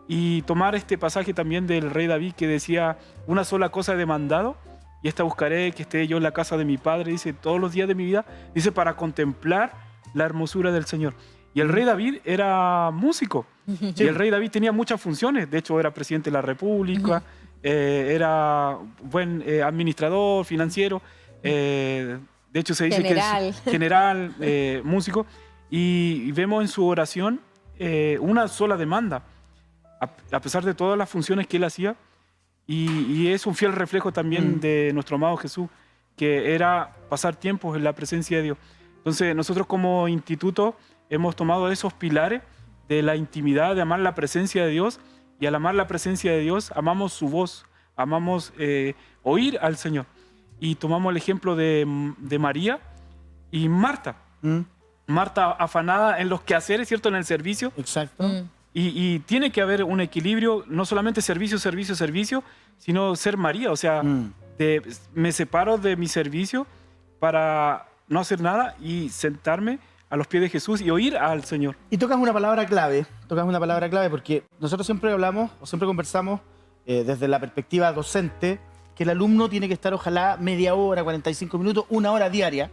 y tomar este pasaje también del rey David que decía, una sola cosa he demandado y esta buscaré, que esté yo en la casa de mi Padre, dice, todos los días de mi vida, dice, para contemplar la hermosura del Señor. Y el rey David era músico y el rey David tenía muchas funciones, de hecho era presidente de la República, era buen administrador, financiero, de hecho se dice que es general, músico, y vemos en su oración una sola demanda, a pesar de todas las funciones que él hacía, y es un fiel reflejo también de nuestro amado Jesús, que era pasar tiempos en la presencia de Dios. Entonces nosotros como instituto hemos tomado esos pilares de la intimidad, de amar la presencia de Dios, y al amar la presencia de Dios amamos su voz, amamos oír al Señor. Y tomamos el ejemplo de María y Marta. Mm, Marta afanada en los quehaceres, ¿cierto? En el servicio. exacto. Y tiene que haber un equilibrio, no solamente servicio, servicio, servicio, sino ser María. O sea, Mm. me separo de mi servicio para no hacer nada y sentarme a los pies de Jesús y oír al Señor. Y tocas una palabra clave porque nosotros siempre hablamos o siempre conversamos desde la perspectiva docente que el alumno tiene que estar ojalá media hora, 45 minutos, una hora diaria,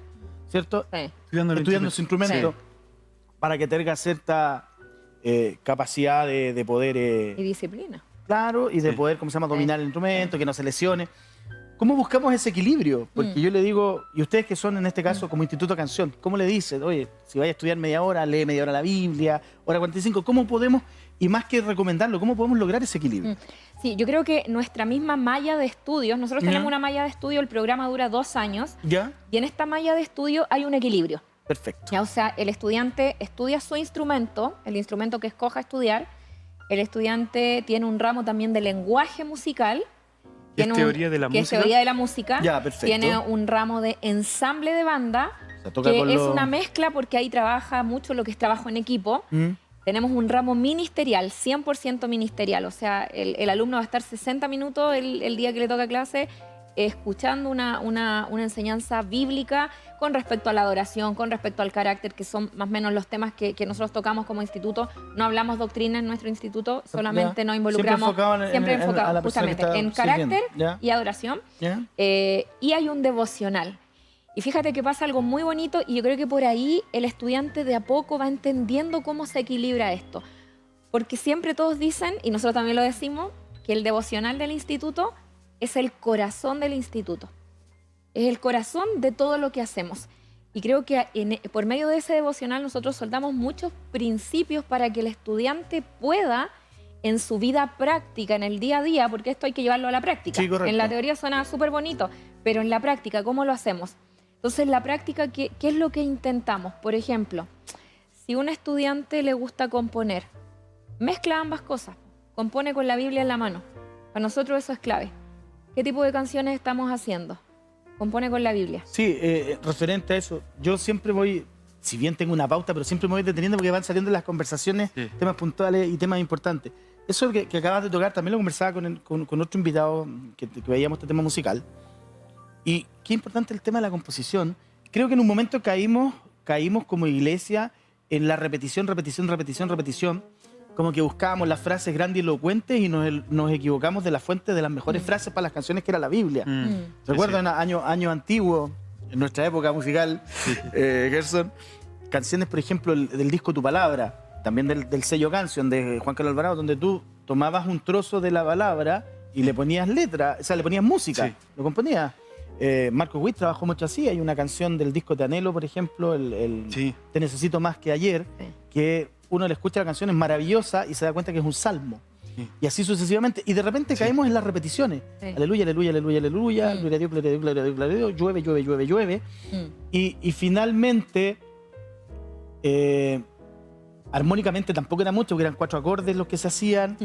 ¿cierto? Sí. Estudiando su instrumento para que tenga cierta capacidad de poder, Y disciplina. claro, y de Sí. poder, ¿cómo se llama?, dominar el instrumento, que no se lesione. ¿Cómo buscamos ese equilibrio? Porque yo le digo, y ustedes que son en este caso como Instituto Canción, ¿cómo le dicen? Oye, si vaya a estudiar media hora, lee media hora la Biblia, hora 45, ¿cómo podemos, y más que recomendarlo, cómo podemos lograr ese equilibrio? Sí, yo creo que nuestra misma malla de estudios, nosotros tenemos una malla de estudio, el programa dura 2 años, ¿Ya? y en esta malla de estudio hay un equilibrio. Perfecto. ¿Ya? O sea, el estudiante estudia su instrumento, el instrumento que escoja estudiar. El estudiante tiene un ramo también de lenguaje musical. ¿Qué es tiene teoría de la que es música? teoría de la música. Ya, perfecto. Tiene un ramo de ensamble de banda, O sea, toca que con es lo- una mezcla porque ahí trabaja mucho lo que es trabajo en equipo. ¿Mm? Tenemos un ramo ministerial, 100% ministerial. O sea, el alumno va a estar 60 minutos el día que le toca clase escuchando una enseñanza bíblica con respecto a la adoración, con respecto al carácter, que son más o menos los temas que nosotros tocamos como instituto. No hablamos doctrina en nuestro instituto, solamente Ya. nos involucramos Siempre enfocado en- siempre en- a enfocado la persona que justamente en está sirviendo. carácter Ya. y adoración. ¿Ya? Y hay un devocional. Y fíjate que pasa algo muy bonito y yo creo que por ahí el estudiante de a poco va entendiendo cómo se equilibra esto. Porque siempre todos dicen, y nosotros también lo decimos, que el devocional del instituto es el corazón del instituto. Es el corazón de todo lo que hacemos. Y creo que por medio de ese devocional nosotros soltamos muchos principios para que el estudiante pueda, en su vida práctica, en el día a día, porque esto hay que llevarlo a la práctica. Sí, correcto. En la teoría suena súper bonito, pero en la práctica, ¿cómo lo hacemos? Entonces, en la práctica, ¿qué es lo que intentamos? Por ejemplo, si a un estudiante le gusta componer, mezcla ambas cosas. Compone con la Biblia en la mano. Para nosotros eso es clave. ¿Qué tipo de canciones estamos haciendo? Compone con la Biblia. Sí, referente a eso, yo siempre voy, si bien tengo una pauta, pero siempre me voy deteniendo porque van saliendo en las conversaciones Sí. temas puntuales y temas importantes. Eso que acabas de tocar también lo conversaba con otro invitado que veíamos este tema musical. Y qué importante el tema de la composición. Creo que en un momento caímos como iglesia en la repetición, como que buscábamos las frases grandilocuentes y nos equivocamos de la fuente de las mejores frases para las canciones que era la Biblia. Recuerdo en años antiguos, en nuestra época musical, Gerson, canciones, por ejemplo, del disco Tu Palabra, también del sello Canción de Juan Carlos Alvarado, donde tú tomabas un trozo de la palabra y le ponías letra, o sea, le ponías música, Sí. lo componías. Marco Witt trabajó mucho así. Hay una canción del disco Te Anhelo, por ejemplo, Sí. Te Necesito Más que Ayer, Sí. que uno le escucha la canción, es maravillosa y se da cuenta que es un salmo. Sí. Y así sucesivamente. Y de repente Sí. caemos en las repeticiones. Sí. Aleluya, aleluya, aleluya, aleluya. Gloria a Dios, gloria a Dios, gloria a Dios, gloria a Dios. Llueve, llueve, llueve, llueve. Y finalmente, armónicamente tampoco era mucho, porque eran 4 acordes los que se hacían.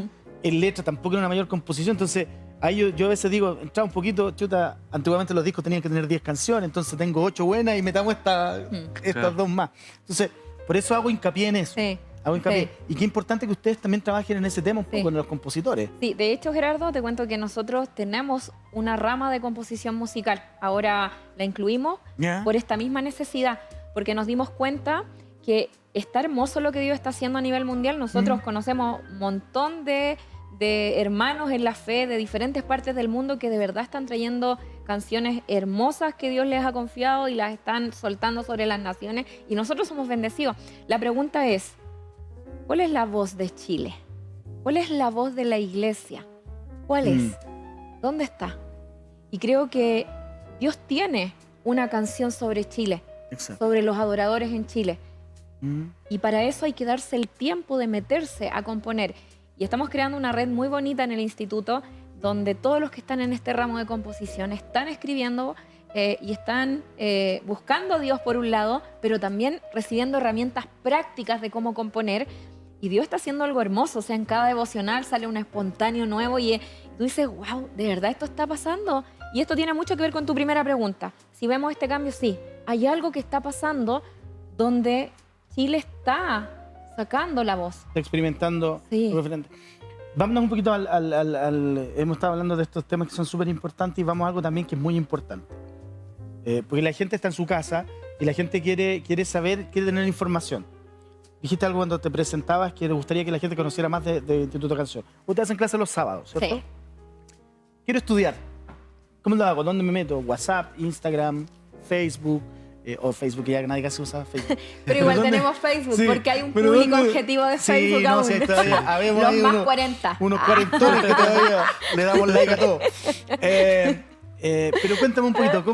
En letra tampoco era una mayor composición. Entonces, ahí yo a veces digo, entraba un poquito, chuta, antiguamente los discos tenían que tener 10 canciones, entonces tengo 8 buenas y metamos estas Claro. 2 más. Entonces, por eso hago hincapié en eso. Sí. Hago hincapié. Sí. Y qué importante que ustedes también trabajen en ese tema un poco Sí. con los compositores. Sí, de hecho, Gerardo, te cuento que nosotros tenemos una rama de composición musical. Ahora la incluimos ¿Ya? por esta misma necesidad, porque nos dimos cuenta que está hermoso lo que Dios está haciendo a nivel mundial. Nosotros conocemos un montón de hermanos en la fe de diferentes partes del mundo que de verdad están trayendo canciones hermosas que Dios les ha confiado y las están soltando sobre las naciones, y nosotros somos bendecidos. La pregunta es, ¿cuál es la voz de Chile? ¿Cuál es la voz de la iglesia? ¿Cuál es? ¿Dónde está? Y creo que Dios tiene una canción sobre Chile, Exacto. sobre los adoradores en Chile. Mm. Y para eso hay que darse el tiempo de meterse a componer. Y estamos creando una red muy bonita en el instituto donde todos los que están en este ramo de composición están escribiendo y están buscando a Dios por un lado, pero también recibiendo herramientas prácticas de cómo componer. Y Dios está haciendo algo hermoso. O sea, en cada devocional sale un espontáneo nuevo y tú dices, wow, ¿de verdad esto está pasando? Y esto tiene mucho que ver con tu primera pregunta. Si vemos este cambio, sí, hay algo que está pasando donde Chile está sacando la voz. Está experimentando Sí. algo diferente. Vámonos un poquito hemos estado hablando de estos temas que son súper importantes y vamos a algo también que es muy importante. Porque la gente está en su casa y la gente quiere saber, quiere tener información. Dijiste algo cuando te presentabas que te gustaría que la gente conociera más de Instituto Canción. Ustedes hacen clases los sábados, ¿cierto? Sí. Quiero estudiar. ¿Cómo lo hago? ¿Dónde me meto? ¿WhatsApp, Instagram, Facebook? O Facebook, ya nadie casi usa Facebook. Pero igual ¿dónde? tenemos Facebook, Sí, porque hay un pero público ¿dónde? objetivo de Sí, Facebook no, aún. sí, todavía habemos Los ahí más 40. unos cuarentones que todavía le damos like a todo. Pero cuéntame un poquito,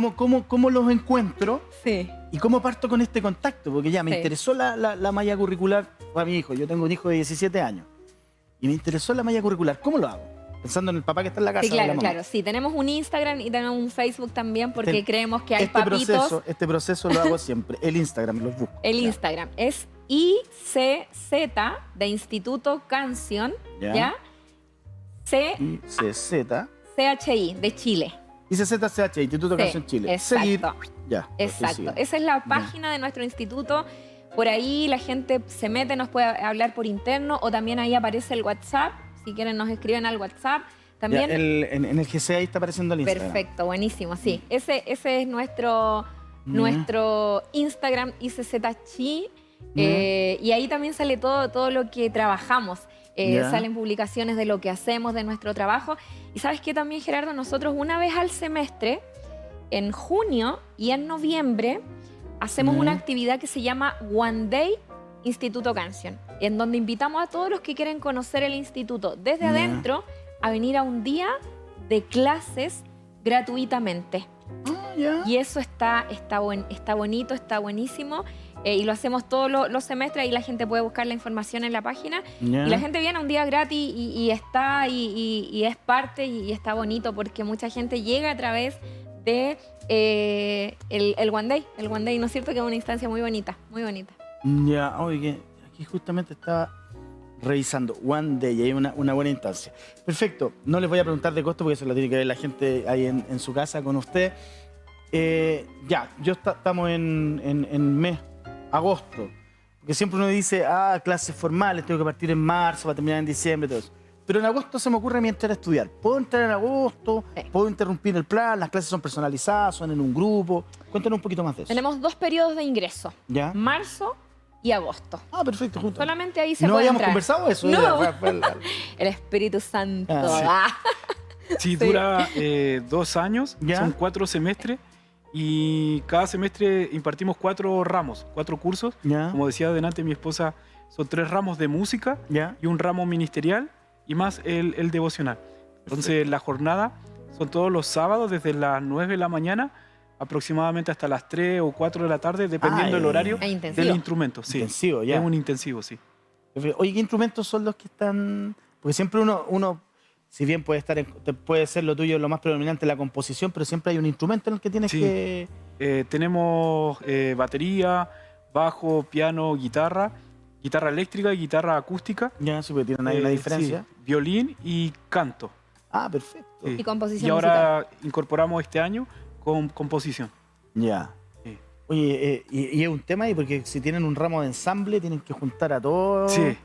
¿cómo los encuentro Sí. y cómo parto con este contacto? Porque ya me Sí. interesó la malla curricular para mi hijo. Yo tengo un hijo de 17 años y me interesó la malla curricular. ¿Cómo lo hago? Pensando en el papá que está en la casa. Sí, o la claro, mamá. claro. Sí, tenemos un Instagram y tenemos un Facebook también porque creemos que hay Este papitos. proceso lo hago siempre. El Instagram, los busco. El Ya. Instagram es ICZ de Instituto Canción, Ya. ¿ya? ICZ. CHI de Chile. ICZCH, Instituto Sí, Canción Chile. exacto. Seguir. Ya. lo estoy Exacto. siguiendo. Esa es la página de nuestro instituto. Por ahí la gente se mete, nos puede hablar por interno o también ahí aparece el WhatsApp. Si quieren nos escriben al WhatsApp. También. Ya, en el GC ahí está apareciendo el Instagram. Perfecto, buenísimo, sí. Ese es nuestro Instagram, ICZChi. Y ahí también sale todo lo que trabajamos. Ya. Salen publicaciones de lo que hacemos, de nuestro trabajo. Y ¿sabes qué también, Gerardo? Nosotros una vez al semestre, en junio y en noviembre, hacemos una actividad que se llama One Day Instituto Canción, en donde invitamos a todos los que quieren conocer el instituto desde Ya. adentro a venir a un día de clases gratuitamente. Ah, ya. Y eso está bonito, está buenísimo. Y lo hacemos todos los semestres. Ahí la gente puede buscar la información en la página. Ya. Y la gente viene un día gratis y está y es parte y está bonito porque mucha gente llega a través de el One Day. El One Day, ¿no es cierto? Que es una instancia muy bonita, muy bonita. Ya, oye, aquí justamente estaba revisando One Day, y hay una buena instancia. Perfecto, no les voy a preguntar de costo porque eso lo tiene que ver la gente ahí en su casa con usted. Ya, estamos en mes agosto, porque siempre uno dice, clases formales, tengo que partir en marzo, va a terminar en diciembre, todo eso. Pero en agosto se me ocurre a mí entrar a estudiar. ¿Puedo entrar en agosto? Sí. ¿Puedo interrumpir el plan? ¿Las clases son personalizadas? ¿Son en un grupo? Cuéntanos un poquito más de eso. Tenemos 2 periodos de ingreso, ¿Ya? marzo y agosto. Perfecto, junto. Solamente ahí se ¿No puede habíamos entrar. conversado eso? No. Fue El Espíritu Santo. Sí. Sí, dura 2 años, ¿Ya? son 4 semestres y cada semestre impartimos 4 ramos, 4 cursos. ¿Ya? Como decía adelante mi esposa, son 3 ramos de música ¿Ya? y un ramo ministerial y más el devocional. Entonces la jornada son todos los sábados desde las 9 de la mañana aproximadamente hasta las 3 o 4 de la tarde, dependiendo del horario Es intensivo. del instrumento. Sí, Intensivo, ya. es un intensivo, sí. Oye, ¿qué instrumentos son los que están...? Porque siempre uno si bien puede ser lo tuyo lo más predominante la composición, pero siempre hay un instrumento en el que tienes Sí. que... Tenemos batería, bajo, piano, guitarra eléctrica y guitarra acústica. Ya, sí, porque tienen ahí una diferencia. Sí, violín y canto. Perfecto. Sí. Y composición Y ahora incorporamos este año con composición. Ya. Sí. Oye, y es un tema ahí, porque si tienen un ramo de ensamble, tienen que juntar a todos. Sí,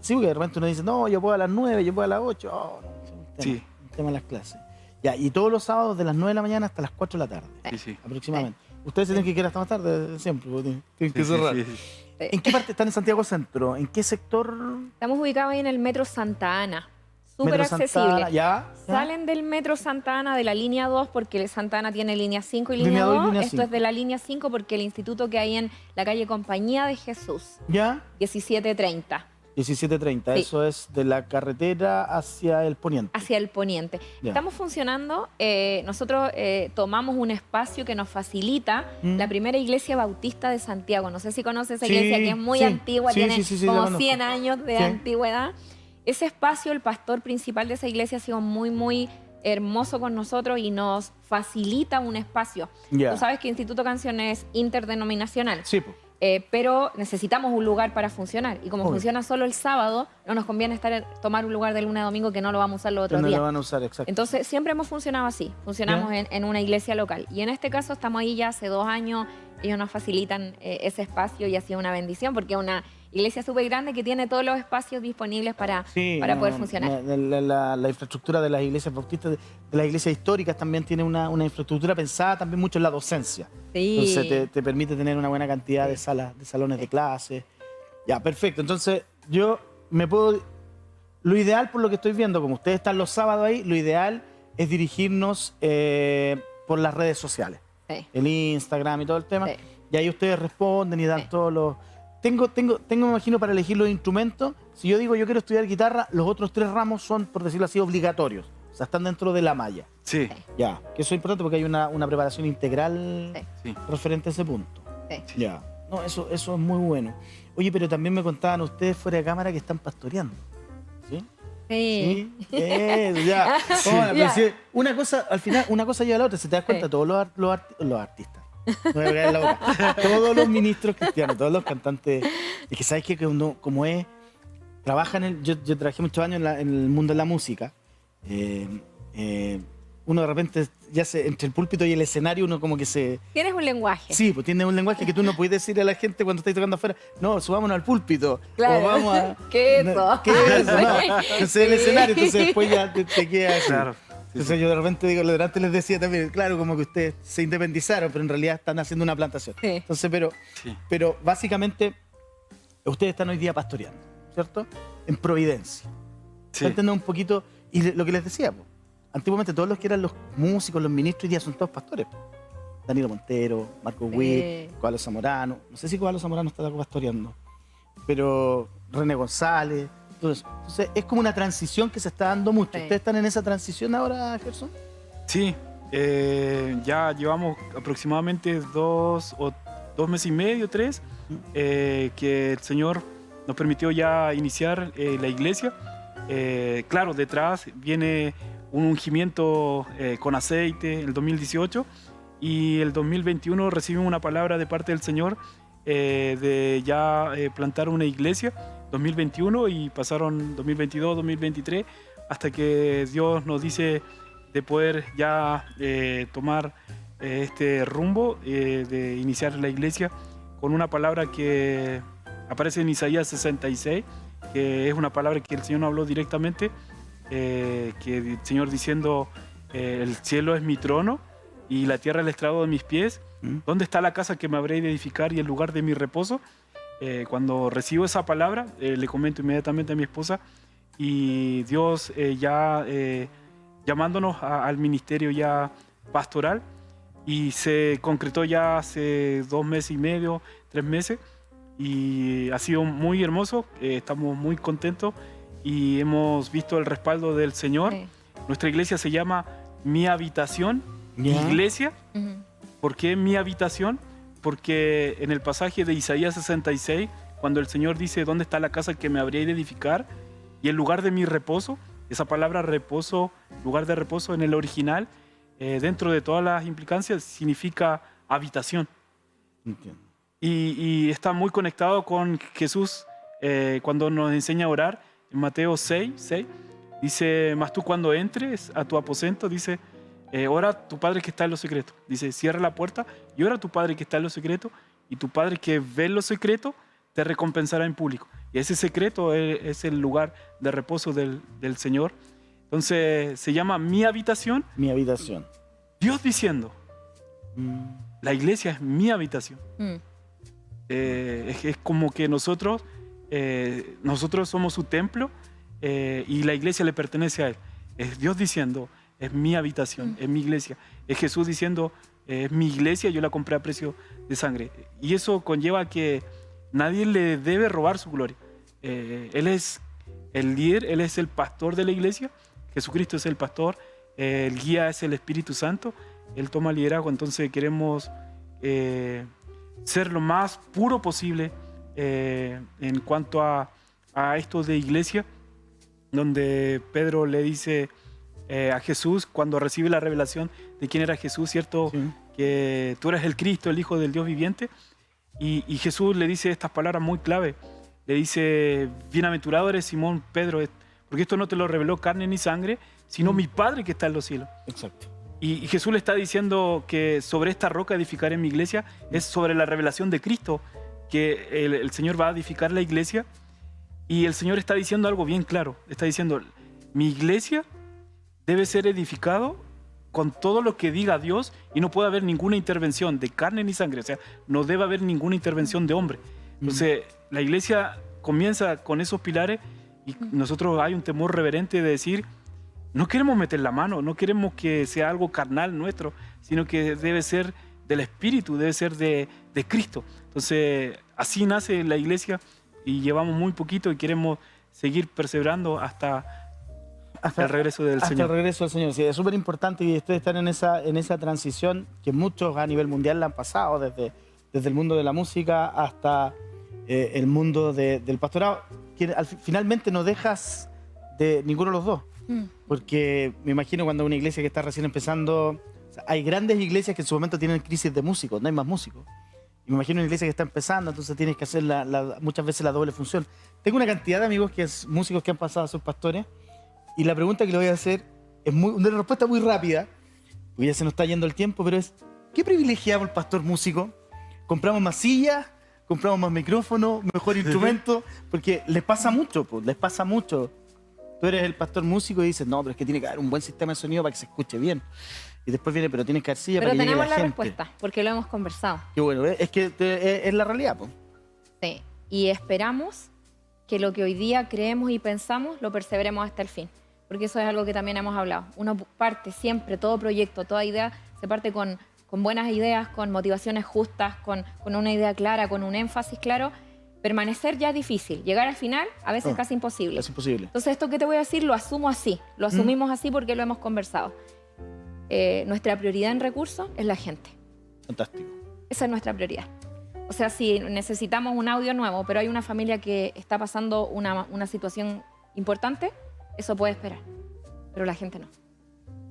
Sí, porque de repente uno dice, no, yo puedo a las 9, yo puedo a las 8. No, es un tema, Sí. un tema de las clases. Ya, y todos los sábados de las 9 de la mañana hasta las 4 de la tarde, sí, sí. aproximadamente. Ustedes se tienen que quedar hasta más tarde siempre, porque tienen que Sí, sí, cerrar. sí, sí. ¿En qué parte están en Santiago Centro? ¿En qué sector? Estamos ubicados ahí en el Metro Santa Ana. Súper Metro Santa accesible. Ana, ¿Ya? Salen del Metro Santa Ana de la línea 2 porque el Santa Ana tiene línea 5 y Línea línea 2 y 2. línea Esto 5. es de la línea 5 porque el instituto que hay en la calle Compañía de Jesús, ¿Ya? 1730, 17:30. Sí. Eso es de la carretera hacia el poniente. hacia el poniente. Ya. Estamos funcionando, nosotros tomamos un espacio que nos facilita la primera iglesia bautista de Santiago. No sé si conoces esa Sí, iglesia que es muy sí. antigua, Sí, tiene sí, la como conozco. 100 años de Sí. antigüedad. Ese espacio, el pastor principal de esa iglesia ha sido muy, muy hermoso con nosotros y nos facilita un espacio. Ya. Tú sabes que Instituto Canción es interdenominacional. Sí, po. pero necesitamos un lugar para funcionar. Y como Obvio. funciona solo el sábado, no nos conviene tomar un lugar de lunes a domingo que no lo vamos a usar los otros No días. lo van a usar, exacto. Entonces, siempre hemos funcionado así. Funcionamos en una iglesia local. Y en este caso estamos ahí ya hace 2 años. Ellos nos facilitan ese espacio y ha sido una bendición porque es una iglesia súper grande que tiene todos los espacios disponibles para poder funcionar. La infraestructura de las iglesias bautistas, de las iglesias históricas también tiene una infraestructura pensada también mucho en la docencia. Sí. Entonces te permite tener una buena cantidad de salas, de salones de clase. Ya, perfecto. Entonces yo me puedo... Lo ideal, por lo que estoy viendo, como ustedes están los sábados ahí, lo ideal es dirigirnos por las redes sociales. Sí. El Instagram y todo el tema. Sí. Y ahí ustedes responden y dan Sí. todos los... Tengo, me imagino, para elegir los instrumentos. Si yo digo yo quiero estudiar guitarra, los otros 3 ramos son, por decirlo así, obligatorios. O sea, están dentro de la malla. Sí, Ya, que eso es importante porque hay una preparación integral sí. referente a ese punto. Sí. Ya. No, eso es muy bueno. Oye, pero también me contaban ustedes fuera de cámara que están pastoreando. ¿Sí? Sí. Eso, ya. Hola, pero Ya. si una cosa, al final, una cosa lleva a la otra. Si te das cuenta, Sí. todos los artistas. No me voy a pegar en la boca. Todos los ministros cristianos, todos los cantantes. Y que sabes que uno, como es, trabaja yo trabajé muchos años en el mundo de la música. Uno de repente, entre el púlpito y el escenario, uno como que se... Tienes un lenguaje. Sí, pues tiene un lenguaje que tú no puedes decirle a la gente cuando estás tocando afuera, no, subámonos al púlpito. Claro. O vamos a... ¿Qué es eso? ¿Qué es eso? No. Entonces el escenario, entonces después ya te queda así. Claro. Sí, Entonces yo de repente digo, delante les decía también, claro, como que ustedes se independizaron, pero en realidad están haciendo una plantación. Sí. Entonces, Sí. pero básicamente ustedes están hoy día pastoreando, ¿cierto? En Providencia. Sí. Cuéntenos un poquito, y lo que les decía, pues, antiguamente todos los que eran los músicos, los ministros, hoy día son todos pastores. Pues. Danilo Montero, Marco Sí. Witt, Coalo Zamorano, no sé si Coalo Zamorano está pastoreando, pero René González, todo eso. Entonces es como una transición que se está dando mucho. Sí. ¿Ustedes están en esa transición ahora, Gerson? Sí, ya llevamos aproximadamente 2 meses y medio, 3, que el Señor nos permitió ya iniciar la iglesia. Claro, detrás viene un ungimiento con aceite el 2018 y el 2021 recibimos una palabra de parte del Señor de ya plantar una iglesia 2021 y pasaron 2022, 2023 hasta que Dios nos dice de poder ya tomar este rumbo de iniciar la iglesia con una palabra que aparece en Isaías 66, que es una palabra que el Señor nos habló directamente, que el Señor diciendo, el cielo es mi trono y la tierra el estrado de mis pies. ¿Dónde está la casa que me habré de edificar y el lugar de mi reposo? Cuando recibo esa palabra, le comento inmediatamente a mi esposa y Dios ya llamándonos al ministerio ya pastoral y se concretó ya hace 2 meses y medio, 3 meses y ha sido muy hermoso, estamos muy contentos y hemos visto el respaldo del Señor. Sí. Nuestra iglesia se llama Mi Habitación, Ya. Iglesia. Ujú. ¿Por qué mi habitación? Porque en el pasaje de Isaías 66, cuando el Señor dice, ¿dónde está la casa que me habría de edificar? Y el lugar de mi reposo, esa palabra reposo, lugar de reposo en el original, dentro de todas las implicancias, significa habitación. Entiendo. Y está muy conectado con Jesús cuando nos enseña a orar. En Mateo 6, dice, mas tú cuando entres a tu aposento, dice, ora a tu Padre que está en lo secreto. Dice, cierra la puerta y ora a tu Padre que está en lo secreto y tu Padre que ve en lo secreto te recompensará en público. Y ese secreto es el lugar de reposo del Señor. Entonces se llama Mi Habitación. Mi habitación. Dios diciendo, Mm. la iglesia es mi habitación. Mm. Es como que nosotros somos su templo y la iglesia le pertenece a Él. Es Dios diciendo, es mi habitación, es mi iglesia. Es Jesús diciendo, es mi iglesia, yo la compré a precio de sangre. Y eso conlleva que nadie le debe robar su gloria. Él es el líder, Él es el pastor de la iglesia. Jesucristo es el pastor, el guía es el Espíritu Santo. Él toma liderazgo, entonces queremos ser lo más puro posible en cuanto a esto de iglesia, donde Pedro le dice a Jesús cuando recibe la revelación de quién era Jesús, ¿cierto? Sí. Que tú eres el Cristo, el Hijo del Dios viviente. Y Jesús le dice estas palabras muy clave. Le dice, bienaventurado eres Simón Pedro, porque esto no te lo reveló carne ni sangre, sino mi Padre que está en los cielos. Exacto. Y Jesús le está diciendo que sobre esta roca edificaré mi iglesia, es sobre la revelación de Cristo, que el Señor va a edificar la iglesia. Y el Señor está diciendo algo bien claro. Está diciendo, mi iglesia debe ser edificado con todo lo que diga Dios y no puede haber ninguna intervención de carne ni sangre. O sea, no debe haber ninguna intervención de hombre. Entonces, la iglesia comienza con esos pilares y nosotros hay un temor reverente de decir, no queremos meter la mano, no queremos que sea algo carnal nuestro, sino que debe ser del Espíritu, debe ser de Cristo. Entonces, así nace la iglesia y llevamos muy poquito y queremos seguir perseverando hasta el regreso del Señor. Hasta el regreso del Señor. Sí, es súper importante y ustedes están en esa transición que muchos a nivel mundial la han pasado, desde el mundo de la música hasta el mundo del pastorado, que finalmente no dejas de ninguno de los dos. Porque me imagino cuando una iglesia que está recién empezando, o sea, hay grandes iglesias que en su momento tienen crisis de músicos, no hay más músicos. Y me imagino una iglesia que está empezando, entonces tienes que hacer muchas veces la doble función. Tengo una cantidad de amigos que es músicos que han pasado a ser pastores y la pregunta que le voy a hacer es una respuesta muy rápida, porque ya se nos está yendo el tiempo, pero es, ¿qué privilegiamos el pastor músico? ¿Compramos más sillas? ¿Compramos más micrófonos? ¿Mejor instrumento? Porque les pasa mucho, pues, les pasa mucho. Tú eres el pastor músico y dices, no, pero es que tiene que haber un buen sistema de sonido para que se escuche bien. Y después viene, pero tiene que haber silla para que llegue la gente. Pero tenemos la respuesta, porque lo hemos conversado. Qué bueno, es que es la realidad, pues. Sí, y esperamos que lo que hoy día creemos y pensamos lo perseveremos hasta el fin, porque eso es algo que también hemos hablado. Uno parte siempre, todo proyecto, toda idea, se parte con buenas ideas, con motivaciones justas, con una idea clara, con un énfasis claro. Permanecer ya es difícil, llegar al final a veces casi imposible. Es imposible. Entonces esto que te voy a decir lo asumo así, lo asumimos así porque lo hemos conversado. Nuestra prioridad en recursos es la gente. Fantástico. Esa es nuestra prioridad. O sea, si necesitamos un audio nuevo, pero hay una familia que está pasando una situación importante, eso puede esperar, pero la gente no.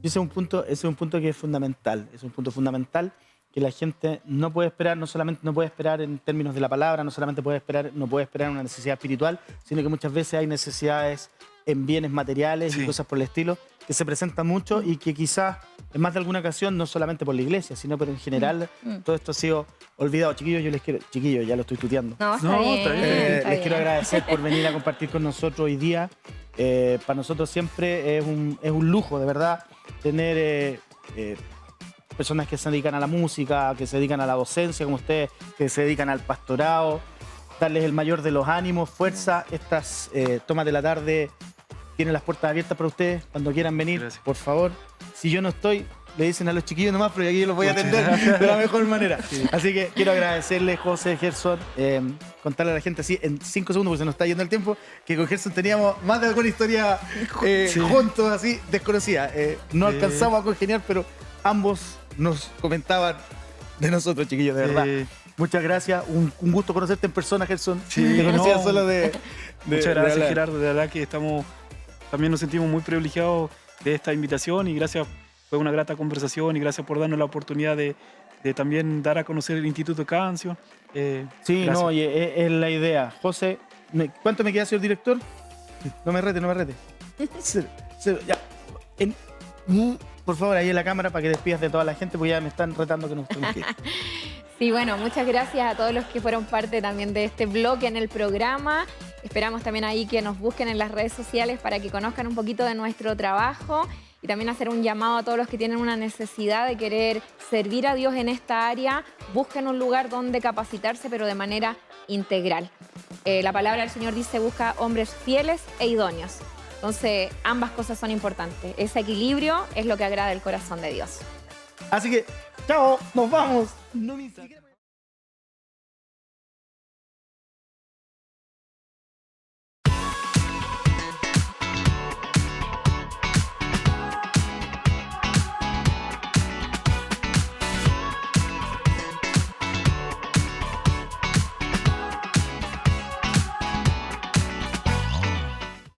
Ese es un punto que es fundamental. Es un punto fundamental que la gente no puede esperar, no solamente no puede esperar en términos de la palabra, no solamente no puede esperar una necesidad espiritual, sino que muchas veces hay necesidades en bienes materiales y cosas por el estilo que se presentan mucho y que quizás en más de alguna ocasión, no solamente por la iglesia, sino pero en general, todo esto ha sido olvidado. Chiquillos, yo les quiero, chiquillos, ya lo estoy tuteando. No, está bien. Les quiero agradecer por venir a compartir con nosotros hoy día. Para nosotros siempre es un lujo, de verdad, tener personas que se dedican a la música, que se dedican a la docencia, como ustedes, que se dedican al pastorado, darles el mayor de los ánimos, fuerza. Estas tomas de la tarde tienen las puertas abiertas para ustedes cuando quieran venir. Gracias. Por favor. Si yo no estoy, le dicen a los chiquillos nomás, pero aquí yo los voy a atender de la mejor manera. Así que quiero agradecerle, José, Gerson, contarle a la gente así en 5 segundos, porque se nos está yendo el tiempo, que con Gerson teníamos más de alguna historia juntos, así, desconocida. No alcanzamos a congeniar, pero ambos nos comentaban de nosotros, chiquillos, de verdad. Muchas gracias. Un gusto conocerte en persona, Gerson. Te conocía solo de Muchas gracias, hablar. Gerardo. De verdad que también nos sentimos muy privilegiados de esta invitación y gracias, fue una grata conversación y gracias por darnos la oportunidad de también dar a conocer el Instituto Cancio. Sí, gracias. no, oye, es la idea. José, ¿cuánto me queda, señor director? No me rete. Cero, ya. Por favor, ahí en la cámara para que despidas de toda la gente, porque ya me están retando que nos tenemos que ir. Sí, bueno, muchas gracias a todos los que fueron parte también de este bloque en el programa. Esperamos también ahí que nos busquen en las redes sociales para que conozcan un poquito de nuestro trabajo y también hacer un llamado a todos los que tienen una necesidad de querer servir a Dios en esta área. Busquen un lugar donde capacitarse, pero de manera integral. La palabra del Señor dice, busca hombres fieles e idóneos. Entonces, ambas cosas son importantes. Ese equilibrio es lo que agrada el corazón de Dios. Así que, chao, nos vamos. No me siquiera...